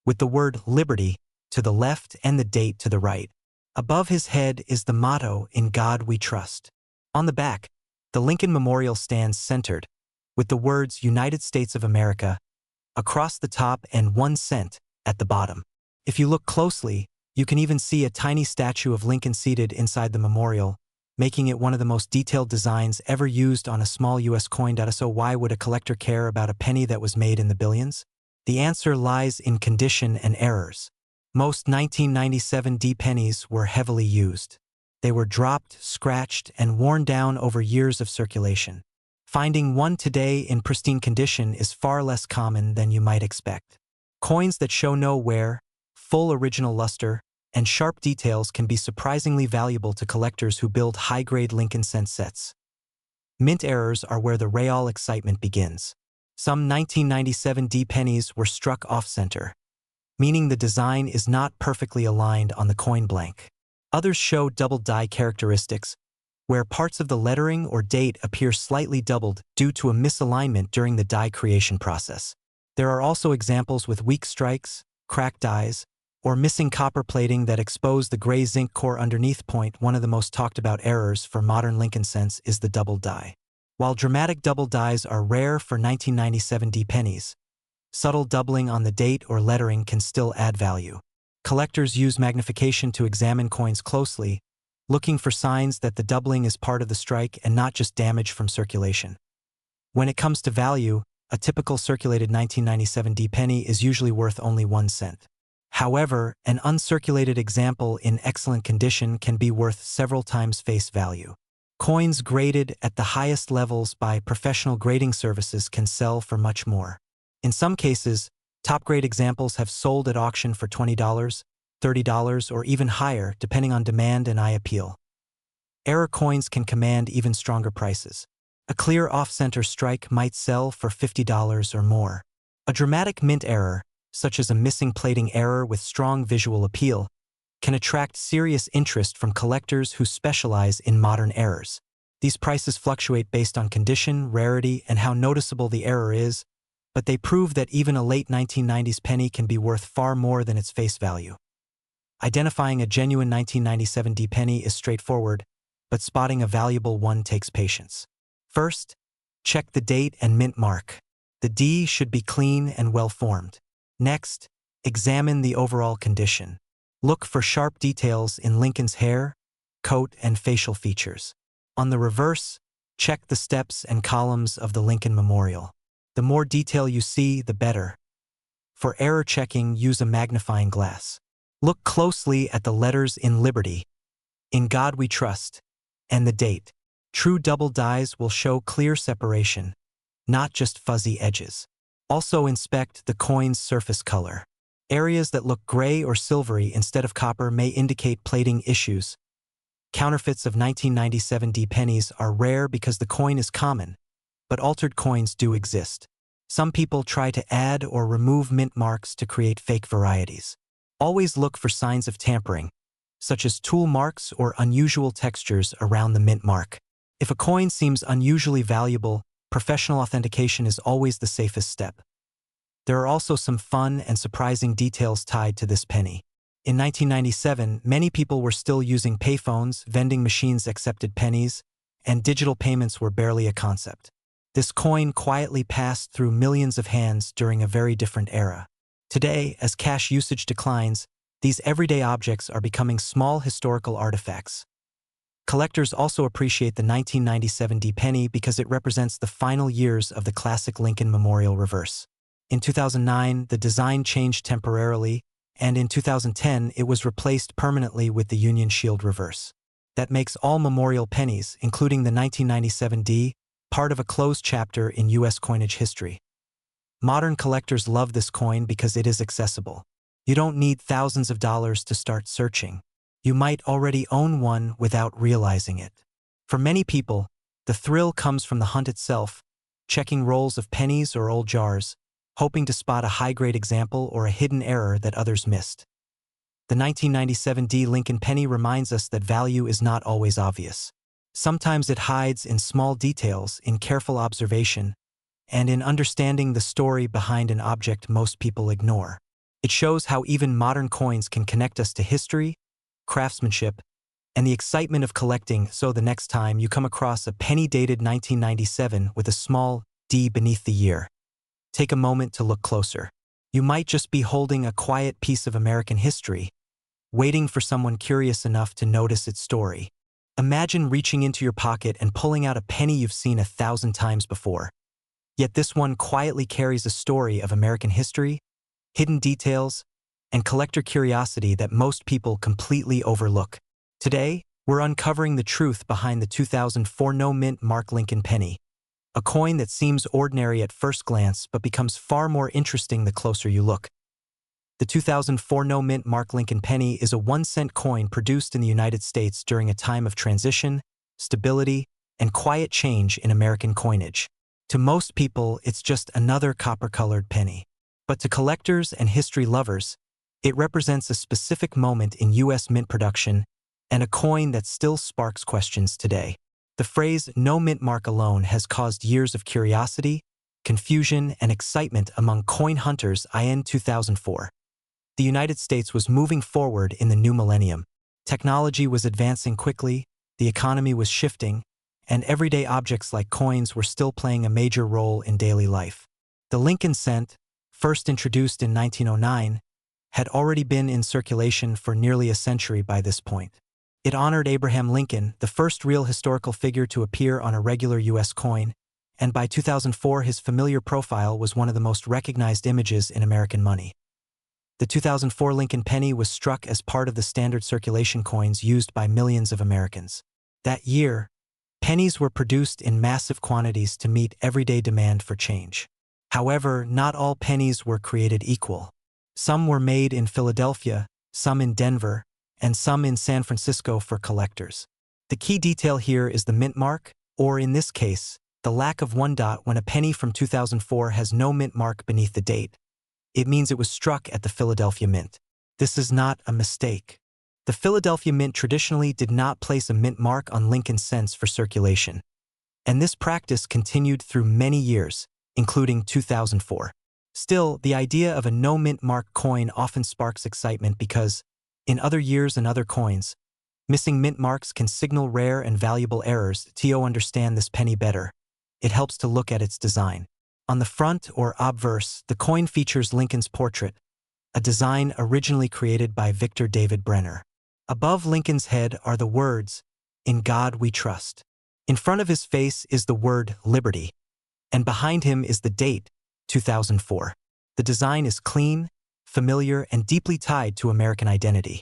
with the word Liberty to the left and the date to the right. Above his head is the motto, "In God We Trust." On the back, the Lincoln Memorial stands centered, with the words United States of America across the top and 1 cent at the bottom. If you look closely, you can even see a tiny statue of Lincoln seated inside the memorial, making it one of the most detailed designs ever used on a small U.S. coin. So why would a collector care about a penny that was made in the billions? The answer lies in condition and errors. Most 1997 D pennies were heavily used. They were dropped, scratched, and worn down over years of circulation. Finding one today in pristine condition is far less common than you might expect. Coins that show no wear, full original luster, and sharp details can be surprisingly valuable to collectors who build high-grade Lincoln cent sets. Mint errors are where the real excitement begins. Some 1997 D pennies were struck off-center, meaning the design is not perfectly aligned on the coin blank. Others show double die characteristics, where parts of the lettering or date appear slightly doubled due to a misalignment during the die creation process. There are also examples with weak strikes, cracked dies, or missing copper plating that expose the gray zinc core underneath. One of the most talked about errors for modern Lincoln cents is the double die. While dramatic double dies are rare for 1997 D pennies, subtle doubling on the date or lettering can still add value. Collectors use magnification to examine coins closely, looking for signs that the doubling is part of the strike and not just damage from circulation. When it comes to value, a typical circulated 1997 D penny is usually worth only 1 cent. However, an uncirculated example in excellent condition can be worth several times face value. Coins graded at the highest levels by professional grading services can sell for much more. In some cases, top-grade examples have sold at auction for $20, $30, or even higher, depending on demand and eye appeal. Error coins can command even stronger prices. A clear off-center strike might sell for $50 or more. A dramatic mint error, such as a missing plating error with strong visual appeal, can attract serious interest from collectors who specialize in modern errors. These prices fluctuate based on condition, rarity, and how noticeable the error is, but they prove that even a late 1990s penny can be worth far more than its face value. Identifying a genuine 1997 D penny is straightforward, but spotting a valuable one takes patience. First, check the date and mint mark. The D should be clean and well-formed. Next, examine the overall condition. Look for sharp details in Lincoln's hair, coat, and facial features. On the reverse, check the steps and columns of the Lincoln Memorial. The more detail you see, the better. For error checking, use a magnifying glass. Look closely at the letters in Liberty, "In God We Trust," and the date. True double dies will show clear separation, not just fuzzy edges. Also inspect the coin's surface color. Areas that look gray or silvery instead of copper may indicate plating issues. Counterfeits of 1997 D pennies are rare because the coin is common, but altered coins do exist. Some people try to add or remove mint marks to create fake varieties. Always look for signs of tampering, such as tool marks or unusual textures around the mint mark. If a coin seems unusually valuable, professional authentication is always the safest step. There are also some fun and surprising details tied to this penny. In 1997, many people were still using payphones, vending machines accepted pennies, and digital payments were barely a concept. This coin quietly passed through millions of hands during a very different era. Today, as cash usage declines, these everyday objects are becoming small historical artifacts. Collectors also appreciate the 1997 D penny because it represents the final years of the classic Lincoln Memorial reverse. In 2009, the design changed temporarily, and in 2010, it was replaced permanently with the Union Shield reverse. that makes all memorial pennies, including the 1997 D, part of a closed chapter in U.S. coinage history. Modern collectors love this coin because it is accessible. You don't need thousands of dollars to start searching. You might already own one without realizing it. For many people, the thrill comes from the hunt itself, checking rolls of pennies or old jars, hoping to spot a high-grade example or a hidden error that others missed. The 1997 D Lincoln penny reminds us that value is not always obvious. Sometimes it hides in small details, in careful observation, and in understanding the story behind an object most people ignore. It shows how even modern coins can connect us to history, craftsmanship, and the excitement of collecting. So the next time you come across a penny dated 1997 with a small D beneath the year, take a moment to look closer. You might just be holding a quiet piece of American history, waiting for someone curious enough to notice its story. Imagine reaching into your pocket and pulling out a penny you've seen 1,000 times before. Yet this one quietly carries a story of American history, hidden details, and collector curiosity that most people completely overlook. Today, we're uncovering the truth behind the 2004 no-mint Mark Lincoln penny, a coin that seems ordinary at first glance but becomes far more interesting the closer you look. The 2004 no-mint Mark Lincoln penny is a 1-cent coin produced in the United States during a time of transition, stability, and quiet change in American coinage. To most people, it's just another copper-colored penny. But to collectors and history lovers, it represents a specific moment in U.S. mint production and a coin that still sparks questions today. The phrase "no mint mark" alone has caused years of curiosity, confusion, and excitement among coin hunters in 2004. The United States was moving forward in the new millennium. Technology was advancing quickly, the economy was shifting, and everyday objects like coins were still playing a major role in daily life. The Lincoln cent, first introduced in 1909, had already been in circulation for nearly a century by this point. It honored Abraham Lincoln, the first real historical figure to appear on a regular U.S. coin, and by 2004 his familiar profile was one of the most recognized images in American money. The 2004 Lincoln penny was struck as part of the standard circulation coins used by millions of Americans. That year, pennies were produced in massive quantities to meet everyday demand for change. However, not all pennies were created equal. Some were made in Philadelphia, some in Denver, and some in San Francisco for collectors. The key detail here is the mint mark, or in this case, the lack of one dot when a penny from 2004 has no mint mark beneath the date. It means it was struck at the Philadelphia Mint. This is not a mistake. The Philadelphia Mint traditionally did not place a mint mark on Lincoln cents for circulation, and this practice continued through many years, including 2004. Still, the idea of a no-mint mark coin often sparks excitement because, in other years and other coins, missing mint marks can signal rare and valuable errors. To understand this penny better, it helps to look at its design. On the front or obverse, the coin features Lincoln's portrait, a design originally created by Victor David Brenner. Above Lincoln's head are the words, "In God We Trust." In front of his face is the word "Liberty," and behind him is the date, 2004. The design is clean, familiar, and deeply tied to American identity.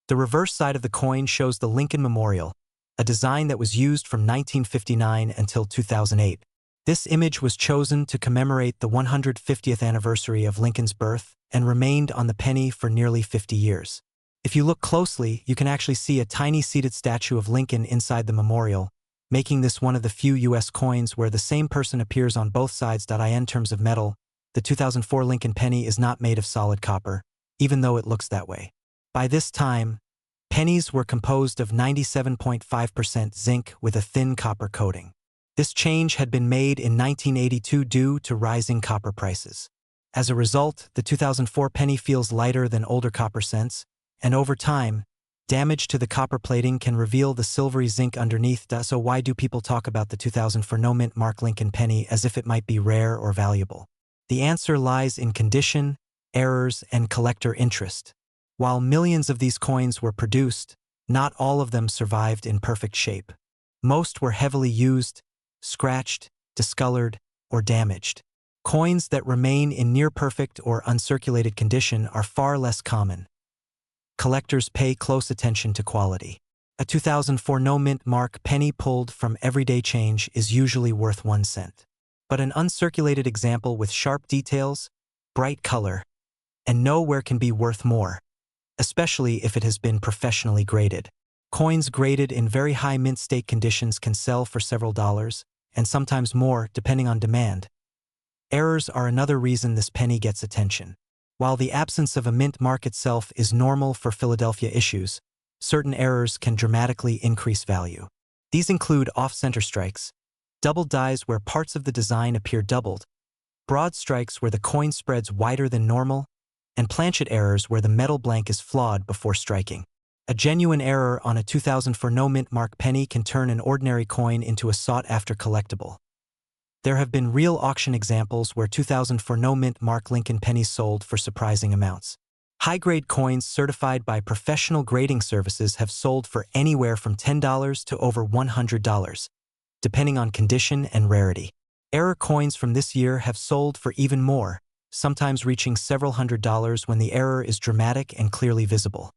The reverse side of the coin shows the Lincoln Memorial, a design that was used from 1959 until 2008. This image was chosen to commemorate the 150th anniversary of Lincoln's birth and remained on the penny for nearly 50 years. If you look closely, you can actually see a tiny seated statue of Lincoln inside the memorial, making this one of the few U.S. coins where the same person appears on both sides. In terms of metal, the 2004 Lincoln penny is not made of solid copper, even though it looks that way. By this time, pennies were composed of 97.5% zinc with a thin copper coating. This change had been made in 1982 due to rising copper prices. As a result, the 2004 penny feels lighter than older copper cents, and over time, damage to the copper plating can reveal the silvery zinc underneath. So why do people talk about the 2004 no-mint Mark Lincoln penny as if it might be rare or valuable? The answer lies in condition, errors, and collector interest. While millions of these coins were produced, not all of them survived in perfect shape. Most were heavily used, scratched, discolored, or damaged. Coins that remain in near-perfect or uncirculated condition are far less common. Collectors pay close attention to quality. A 2004 no-mint mark penny pulled from everyday change is usually worth 1 cent. But an uncirculated example with sharp details, bright color, and nowhere can be worth more, especially if it has been professionally graded. Coins graded in very high mint state conditions can sell for several dollars, and sometimes more depending on demand. Errors are another reason this penny gets attention. While the absence of a mint mark itself is normal for Philadelphia issues, certain errors can dramatically increase value. These include off-center strikes, doubled dies where parts of the design appear doubled, broad strikes where the coin spreads wider than normal, and planchet errors where the metal blank is flawed before striking. A genuine error on a 2004 no-mint mark penny can turn an ordinary coin into a sought-after collectible. There have been real auction examples where 2004 no-mint mark Lincoln pennies sold for surprising amounts. High-grade coins certified by professional grading services have sold for anywhere from $10 to over $100, depending on condition and rarity. Error coins from this year have sold for even more, sometimes reaching several $100s when the error is dramatic and clearly visible.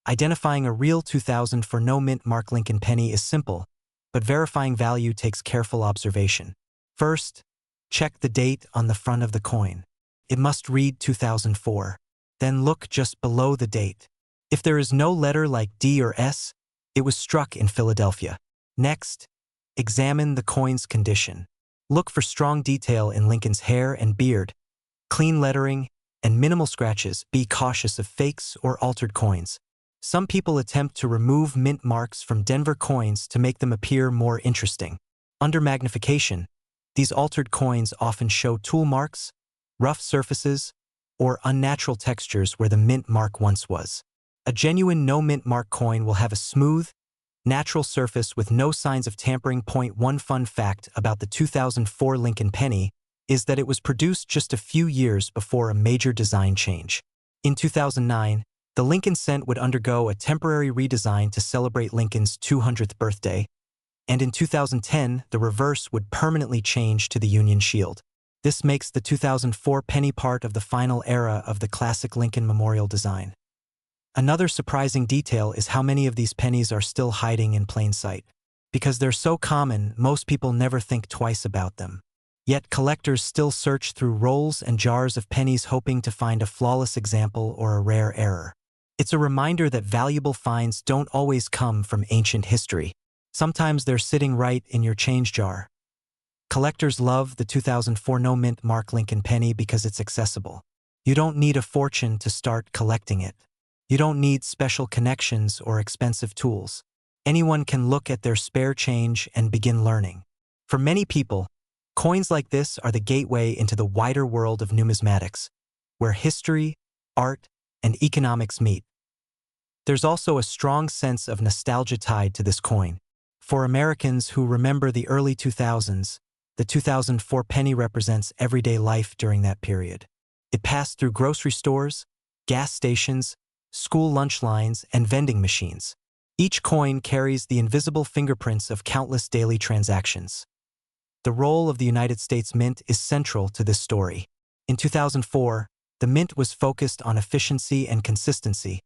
Identifying a real 2004 no-mint mark Lincoln penny is simple, but verifying value takes careful observation. First, check the date on the front of the coin. It must read 2004. Then look just below the date. If there is no letter like D or S, it was struck in Philadelphia. Next, examine the coin's condition. Look for strong detail in Lincoln's hair and beard, clean lettering, and minimal scratches. Be cautious of fakes or altered coins. Some people attempt to remove mint marks from Denver coins to make them appear more interesting. Under magnification, these altered coins often show tool marks, rough surfaces, or unnatural textures where the mint mark once was. A genuine no-mint mark coin will have a smooth, natural surface with no signs of tampering. One fun fact about the 2004 Lincoln penny is that it was produced just a few years before a major design change. In 2009, the Lincoln cent would undergo a temporary redesign to celebrate Lincoln's 200th birthday, and in 2010, the reverse would permanently change to the Union Shield. This makes the 2004 penny part of the final era of the classic Lincoln memorial design. Another surprising detail is how many of these pennies are still hiding in plain sight. Because they're so common, most people never think twice about them. Yet collectors still search through rolls and jars of pennies hoping to find a flawless example or a rare error. It's a reminder that valuable finds don't always come from ancient history. Sometimes they're sitting right in your change jar. Collectors love the 2004 no-mint mark Lincoln penny because it's accessible. You don't need a fortune to start collecting it. You don't need special connections or expensive tools. Anyone can look at their spare change and begin learning. For many people, coins like this are the gateway into the wider world of numismatics, where history, art, and economics meet. There's also a strong sense of nostalgia tied to this coin. For Americans who remember the early 2000s, the 2004 penny represents everyday life during that period. It passed through grocery stores, gas stations, school lunch lines, and vending machines. Each coin carries the invisible fingerprints of countless daily transactions. The role of the United States Mint is central to this story. In 2004, the Mint was focused on efficiency and consistency,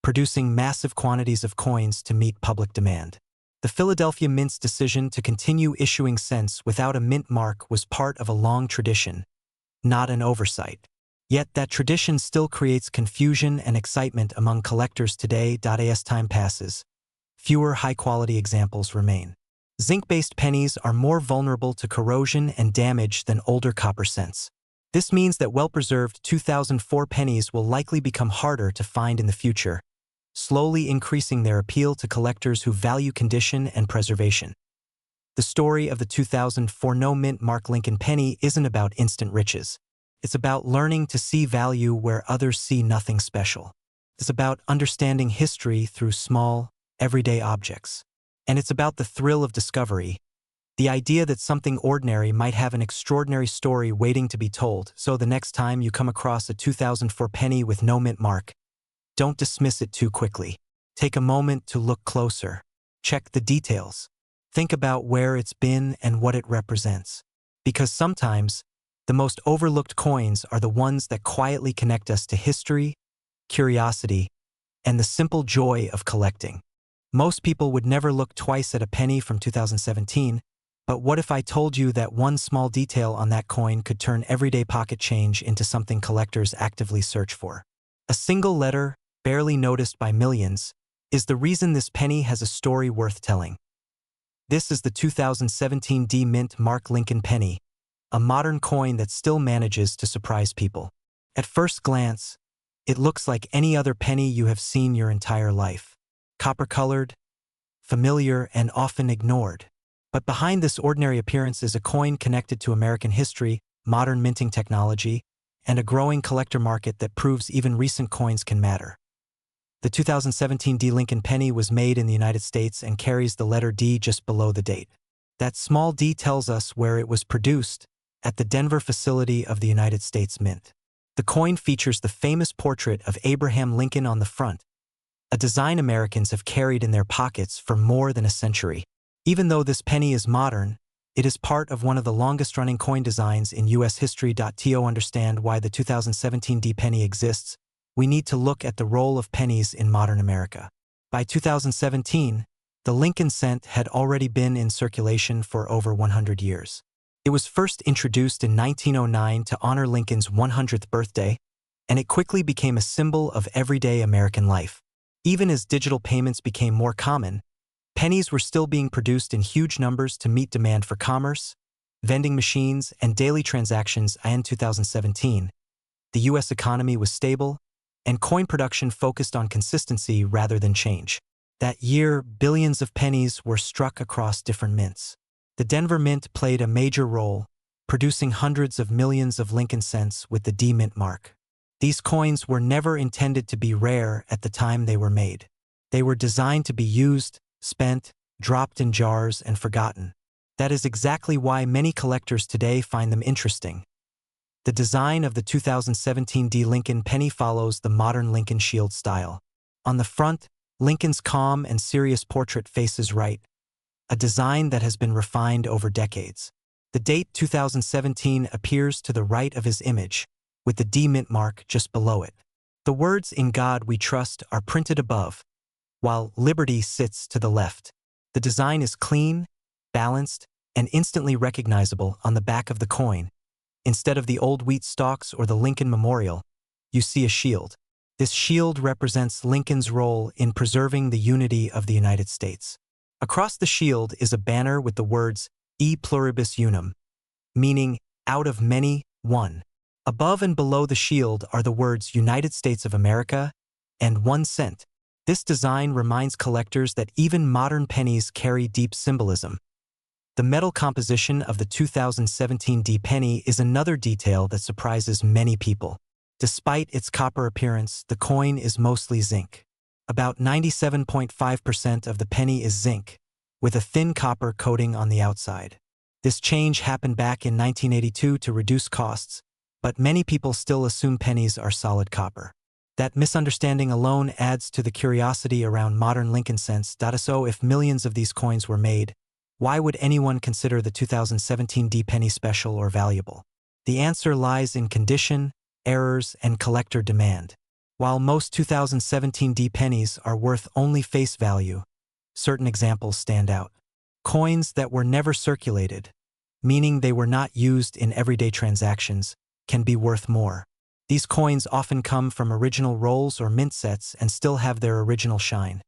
producing massive quantities of coins to meet public demand. The Philadelphia Mint's decision to continue issuing cents without a mint mark was part of a long tradition, not an oversight. Yet that tradition still creates confusion and excitement among collectors today. As time passes, fewer high-quality examples remain. Zinc-based pennies are more vulnerable to corrosion and damage than older copper cents. This means that well-preserved 2004 pennies will likely become harder to find in the future, slowly increasing their appeal to collectors who value condition and preservation. The story of the 2004 no-mint mark Lincoln penny isn't about instant riches. It's about learning to see value where others see nothing special. It's about understanding history through small, everyday objects. And it's about the thrill of discovery, the idea that something ordinary might have an extraordinary story waiting to be told. So the next time you come across a 2004 penny with no mint mark, don't dismiss it too quickly. Take a moment to look closer. Check the details. Think about where it's been and what it represents. Because sometimes, the most overlooked coins are the ones that quietly connect us to history, curiosity, and the simple joy of collecting. Most people would never look twice at a penny from 2017, but what if I told you that one small detail on that coin could turn everyday pocket change into something collectors actively search for? A single letter, barely noticed by millions, is the reason this penny has a story worth telling. This is the 2017 D Mint Mark Lincoln penny, a modern coin that still manages to surprise people. At first glance, it looks like any other penny you have seen your entire life. Copper-colored, familiar, and often ignored. But behind this ordinary appearance is a coin connected to American history, modern minting technology, and a growing collector market that proves even recent coins can matter. The 2017 D Lincoln penny was made in the United States and carries the letter D just below the date. That small d tells us where it was produced, at the Denver facility of the United States Mint. The coin features the famous portrait of Abraham Lincoln on the front, a design Americans have carried in their pockets for more than a century. Even though this penny is modern, it is part of one of the longest-running coin designs in U.S. history. To understand why the 2017 D penny exists, we need to look at the role of pennies in modern America. By 2017, the Lincoln cent had already been in circulation for over 100 years. It was first introduced in 1909 to honor Lincoln's 100th birthday, and it quickly became a symbol of everyday American life. Even as digital payments became more common, pennies were still being produced in huge numbers to meet demand for commerce, vending machines, and daily transactions. In 2017, the U.S. economy was stable, and coin production focused on consistency rather than change. That year, billions of pennies were struck across different mints. The Denver Mint played a major role, producing hundreds of millions of Lincoln cents with the D Mint mark. These coins were never intended to be rare at the time they were made. They were designed to be used, spent, dropped in jars, and forgotten. That is exactly why many collectors today find them interesting. The design of the 2017 D Lincoln penny follows the modern Lincoln Shield style. On the front, Lincoln's calm and serious portrait faces right, a design that has been refined over decades. The date 2017 appears to the right of his image, with the D Mint mark just below it. The words "In God We Trust" are printed above, while "Liberty" sits to the left. The design is clean, balanced, and instantly recognizable on the back of the coin. Instead of the old wheat stalks or the Lincoln Memorial, you see a shield. This shield represents Lincoln's role in preserving the unity of the United States. Across the shield is a banner with the words "E pluribus unum," meaning "out of many, one." Above and below the shield are the words "United States of America" and "1 cent." This design reminds collectors that even modern pennies carry deep symbolism. The metal composition of the 2017 D penny is another detail that surprises many people. Despite its copper appearance, the coin is mostly zinc. About 97.5% of the penny is zinc, with a thin copper coating on the outside. This change happened back in 1982 to reduce costs, but many people still assume pennies are solid copper. That misunderstanding alone adds to the curiosity around modern Lincoln cents. So if millions of these coins were made, why would anyone consider the 2017 D penny special or valuable? The answer lies in condition, errors, and collector demand. While most 2017 D pennies are worth only face value, certain examples stand out. Coins that were never circulated, meaning they were not used in everyday transactions, can be worth more. These coins often come from original rolls or mint sets and still have their original shine.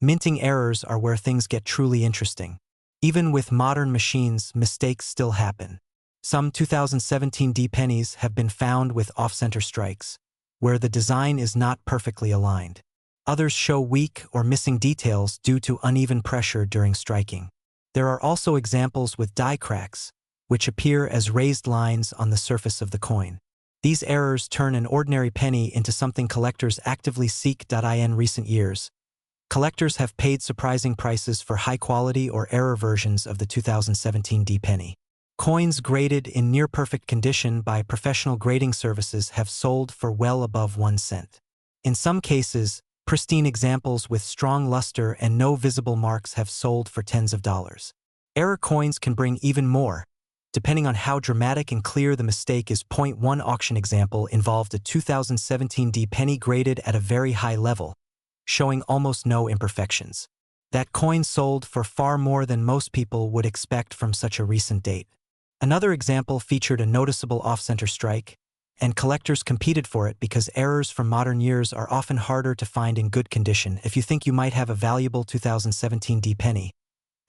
Minting errors are where things get truly interesting. Even with modern machines, mistakes still happen. Some 2017 D pennies have been found with off-center strikes, where the design is not perfectly aligned. Others show weak or missing details due to uneven pressure during striking. There are also examples with die cracks, which appear as raised lines on the surface of the coin. These errors turn an ordinary penny into something collectors actively seek. In recent years, collectors have paid surprising prices for high-quality or error versions of the 2017 D penny. Coins graded in near-perfect condition by professional grading services have sold for well above 1 cent. In some cases, pristine examples with strong luster and no visible marks have sold for tens of dollars. Error coins can bring even more, depending on how dramatic and clear the mistake is. One auction example involved a 2017 D penny graded at a very high level, showing almost no imperfections. That coin sold for far more than most people would expect from such a recent date. Another example featured a noticeable off-center strike, and collectors competed for it because errors from modern years are often harder to find in good condition. If you think you might have a valuable 2017 D penny,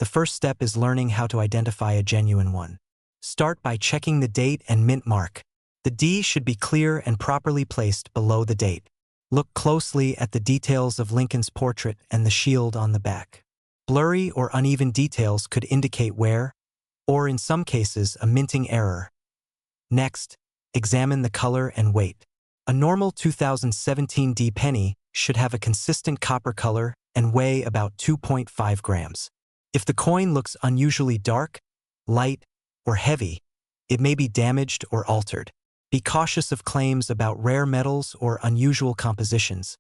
the first step is learning how to identify a genuine one. Start by checking the date and mint mark. The D should be clear and properly placed below the date. Look closely at the details of Lincoln's portrait and the shield on the back. Blurry or uneven details could indicate wear, or in some cases, a minting error. Next, examine the color and weight. A normal 2017 D penny should have a consistent copper color and weigh about 2.5 grams. If the coin looks unusually dark, light, or heavy, it may be damaged or altered. Be cautious of claims about rare metals or unusual compositions,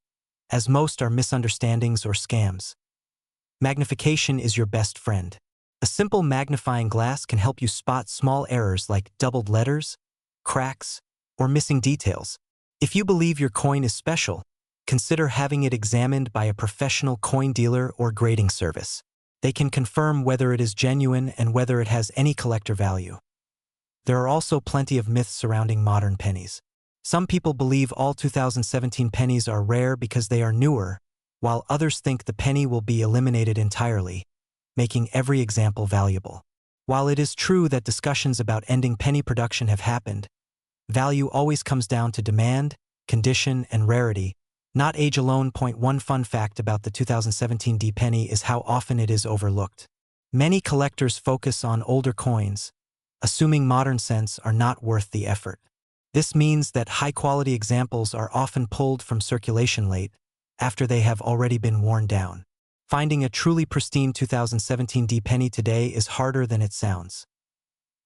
as most are misunderstandings or scams. Magnification is your best friend. A simple magnifying glass can help you spot small errors like doubled letters, cracks, or missing details. If you believe your coin is special, consider having it examined by a professional coin dealer or grading service. They can confirm whether it is genuine and whether it has any collector value. There are also plenty of myths surrounding modern pennies. Some people believe all 2017 pennies are rare because they are newer, while others think the penny will be eliminated entirely, making every example valuable. While it is true that discussions about ending penny production have happened, value always comes down to demand, condition, and rarity, not age alone. One fun fact about the 2017 D penny is how often it is overlooked. Many collectors focus on older coins, assuming modern cents are not worth the effort. This means that high-quality examples are often pulled from circulation late, after they have already been worn down. Finding a truly pristine 2017 D penny today is harder than it sounds.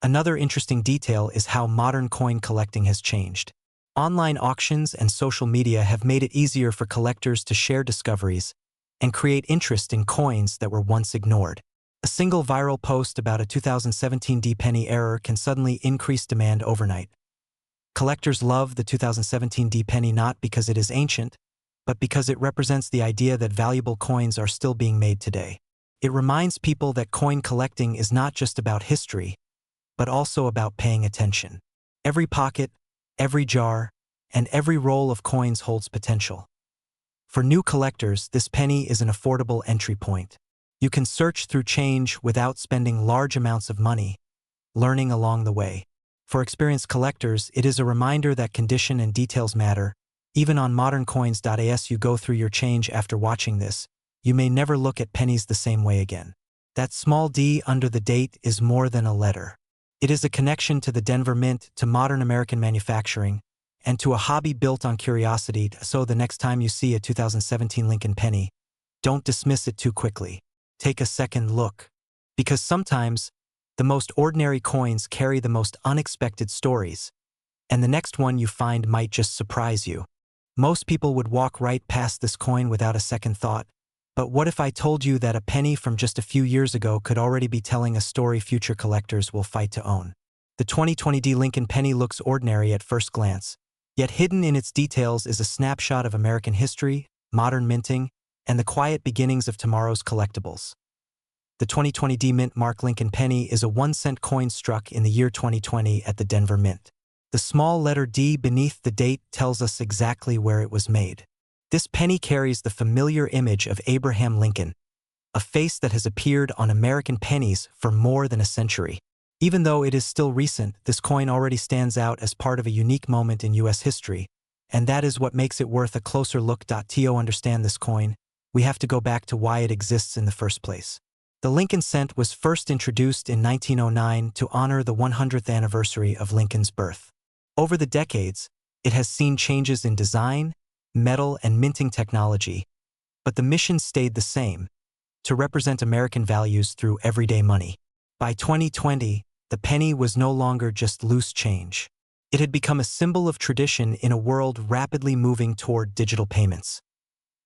Another interesting detail is how modern coin collecting has changed. Online auctions and social media have made it easier for collectors to share discoveries and create interest in coins that were once ignored. A single viral post about a 2017 D penny error can suddenly increase demand overnight. Collectors love the 2017 D penny not because it is ancient, but because it represents the idea that valuable coins are still being made today. It reminds people that coin collecting is not just about history, but also about paying attention. Every pocket, every jar, and every roll of coins holds potential. For new collectors, this penny is an affordable entry point. You can search through change without spending large amounts of money, learning along the way. For experienced collectors, it is a reminder that condition and details matter. Even on moderncoins.as you go through your change after watching this, you may never look at pennies the same way again. That small D under the date is more than a letter. It is a connection to the Denver Mint, to modern American manufacturing, and to a hobby built on curiosity. So the next time you see a 2017 Lincoln penny, don't dismiss it too quickly. Take a second look. Because sometimes, the most ordinary coins carry the most unexpected stories, and the next one you find might just surprise you. Most people would walk right past this coin without a second thought, but what if I told you that a penny from just a few years ago could already be telling a story future collectors will fight to own? The 2020 D Lincoln penny looks ordinary at first glance, yet hidden in its details is a snapshot of American history, modern minting, and the quiet beginnings of tomorrow's collectibles. The 2020 D Mint Mark Lincoln penny is a 1-cent coin struck in the year 2020 at the Denver Mint. The small letter D beneath the date tells us exactly where it was made. This penny carries the familiar image of Abraham Lincoln, a face that has appeared on American pennies for more than a century. Even though it is still recent, this coin already stands out as part of a unique moment in U.S. history, and that is what makes it worth a closer look. To understand this coin, we have to go back to why it exists in the first place. The Lincoln cent was first introduced in 1909 to honor the 100th anniversary of Lincoln's birth. Over the decades, it has seen changes in design, metal, and minting technology, but the mission stayed the same: to represent American values through everyday money. By 2020, the penny was no longer just loose change. It had become a symbol of tradition in a world rapidly moving toward digital payments.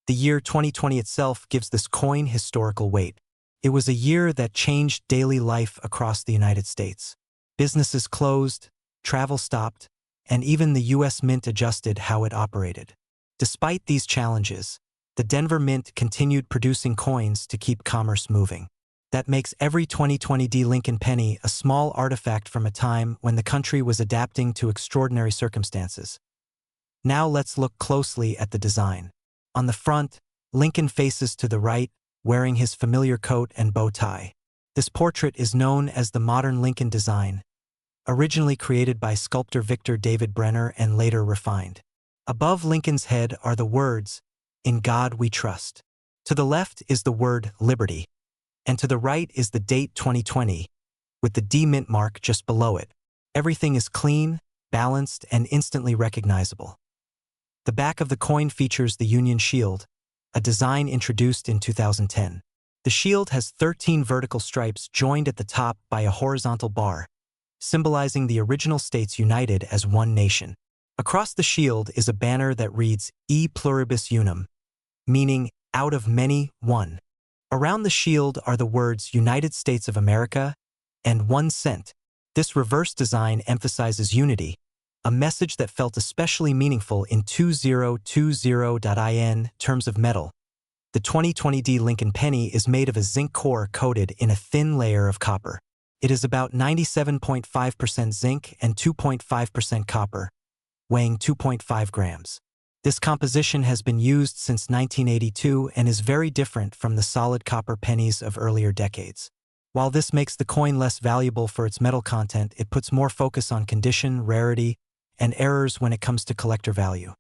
The year 2020 itself gives this coin historical weight. It was a year that changed daily life across the United States. Businesses closed, travel stopped, and even the U.S. Mint adjusted how it operated. Despite these challenges, the Denver Mint continued producing coins to keep commerce moving. That makes every 2020 Lincoln penny a small artifact from a time when the country was adapting to extraordinary circumstances. Now let's look closely at the design. On the front, Lincoln faces to the right, wearing his familiar coat and bow tie. This portrait is known as the modern Lincoln design, originally created by sculptor Victor David Brenner and later refined. Above Lincoln's head are the words, "In God We Trust." To the left is the word liberty, and to the right is the date 2020, with the D mint mark just below it. Everything is clean, balanced, and instantly recognizable. The back of the coin features the Union Shield, a design introduced in 2010. The shield has 13 vertical stripes joined at the top by a horizontal bar, symbolizing the original states united as one nation. Across the shield is a banner that reads E pluribus unum, meaning out of many, one. Around the shield are the words United States of America and 1 cent. This reverse design emphasizes unity, a message that felt especially meaningful in 2020 terms of metal. The 2020 Lincoln penny is made of a zinc core coated in a thin layer of copper. It is about 97.5% zinc and 2.5% copper, weighing 2.5 grams. This composition has been used since 1982 and is very different from the solid copper pennies of earlier decades. While this makes the coin less valuable for its metal content, it puts more focus on condition, rarity, and errors when it comes to collector value.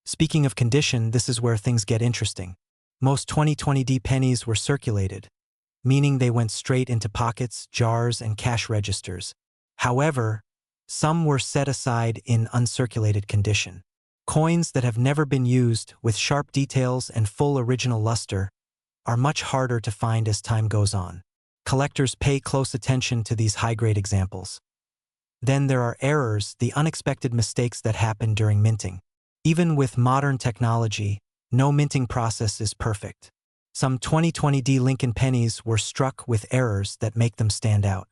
Speaking of condition, this is where things get interesting. Most 2020 pennies were circulated, meaning they went straight into pockets, jars, and cash registers. However, some were set aside in uncirculated condition. Coins that have never been used, with sharp details and full original luster, are much harder to find as time goes on. Collectors pay close attention to these high-grade examples. Then there are errors, the unexpected mistakes that happen during minting. Even with modern technology, no minting process is perfect. Some 2020 Lincoln pennies were struck with errors that make them stand out.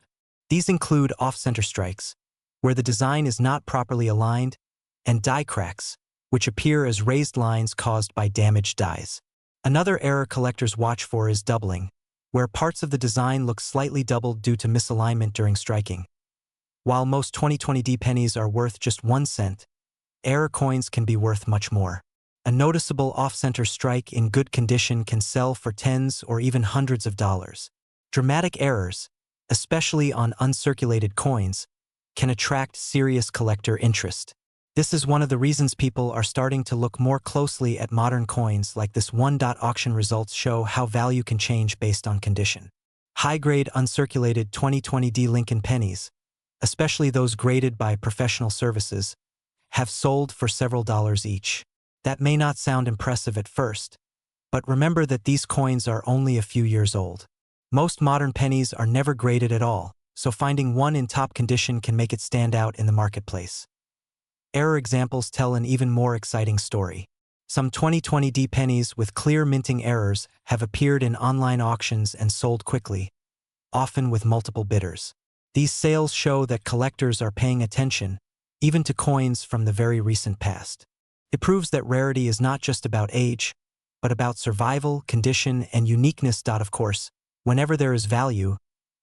These include off-center strikes, where the design is not properly aligned, and die cracks, which appear as raised lines caused by damaged dies. Another error collectors watch for is doubling, where parts of the design look slightly doubled due to misalignment during striking. While most 2020 pennies are worth just 1 cent, error coins can be worth much more. A noticeable off-center strike in good condition can sell for tens or even hundreds of dollars. Dramatic errors, especially on uncirculated coins, can attract serious collector interest. This is one of the reasons people are starting to look more closely at modern coins like this one. Auction results show how value can change based on condition. High-grade uncirculated 2020 Lincoln pennies, especially those graded by professional services, have sold for several dollars each. That may not sound impressive at first, but remember that these coins are only a few years old. Most modern pennies are never graded at all, so finding one in top condition can make it stand out in the marketplace. Error examples tell an even more exciting story. Some 2020 pennies with clear minting errors have appeared in online auctions and sold quickly, often with multiple bidders. These sales show that collectors are paying attention, even to coins from the very recent past. It proves that rarity is not just about age, but about survival, condition, and uniqueness. Of course, whenever there is value,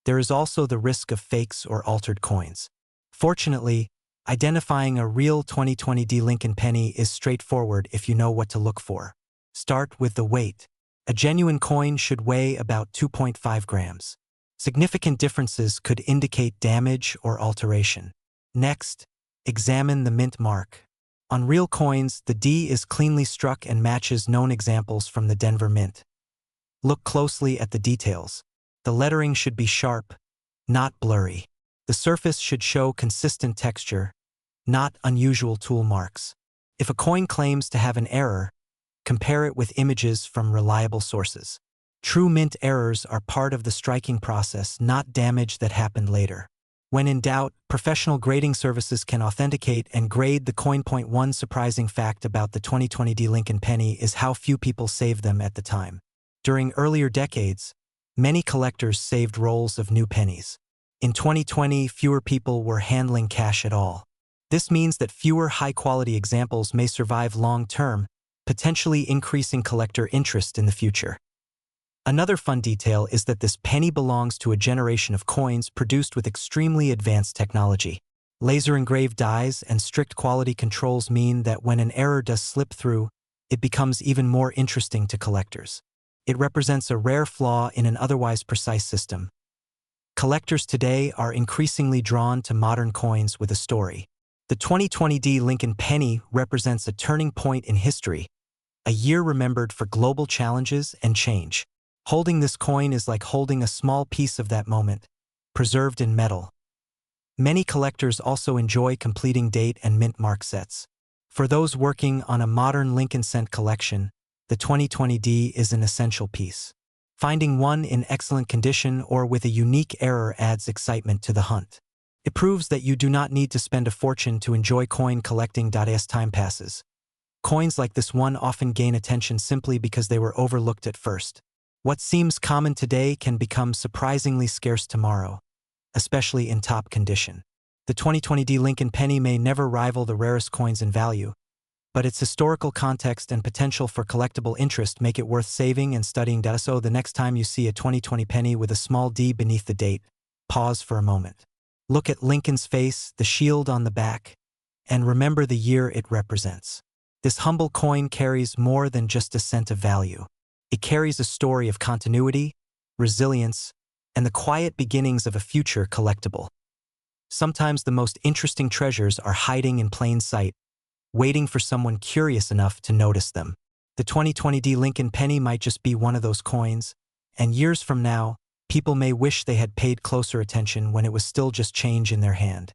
there is also the risk of fakes or altered coins. Fortunately, identifying a real 2020 Lincoln penny is straightforward if you know what to look for. Start with the weight. A genuine coin should weigh about 2.5 grams. Significant differences could indicate damage or alteration. Next, examine the mint mark. On real coins, the D is cleanly struck and matches known examples from the Denver Mint. Look closely at the details. The lettering should be sharp, not blurry. The surface should show consistent texture, not unusual tool marks. If a coin claims to have an error, compare it with images from reliable sources. True mint errors are part of the striking process, not damage that happened later. When in doubt, professional grading services can authenticate and grade the coin. One surprising fact about the 2020 Lincoln penny is how few people saved them at the time. During earlier decades, many collectors saved rolls of new pennies. In 2020, fewer people were handling cash at all. This means that fewer high-quality examples may survive long-term, potentially increasing collector interest in the future. Another fun detail is that this penny belongs to a generation of coins produced with extremely advanced technology. Laser-engraved dies and strict quality controls mean that when an error does slip through, it becomes even more interesting to collectors. It represents a rare flaw in an otherwise precise system. Collectors today are increasingly drawn to modern coins with a story. The 2020 Lincoln penny represents a turning point in history, a year remembered for global challenges and change. Holding this coin is like holding a small piece of that moment, preserved in metal. Many collectors also enjoy completing date and mint mark sets. For those working on a modern Lincoln cent collection, the 2020 is an essential piece. Finding one in excellent condition or with a unique error adds excitement to the hunt. It proves that you do not need to spend a fortune to enjoy coin collecting as time passes. Coins like this one often gain attention simply because they were overlooked at first. What seems common today can become surprisingly scarce tomorrow, especially in top condition. The 2020 Lincoln penny may never rival the rarest coins in value, but its historical context and potential for collectible interest make it worth saving and studying. So the next time you see a 2020 penny with a small d beneath the date, pause for a moment. Look at Lincoln's face, the shield on the back, and remember the year it represents. This humble coin carries more than just a cent of value. It carries a story of continuity, resilience, and the quiet beginnings of a future collectible. Sometimes the most interesting treasures are hiding in plain sight, waiting for someone curious enough to notice them. The 2020 Lincoln penny might just be one of those coins, and years from now, people may wish they had paid closer attention when it was still just change in their hand.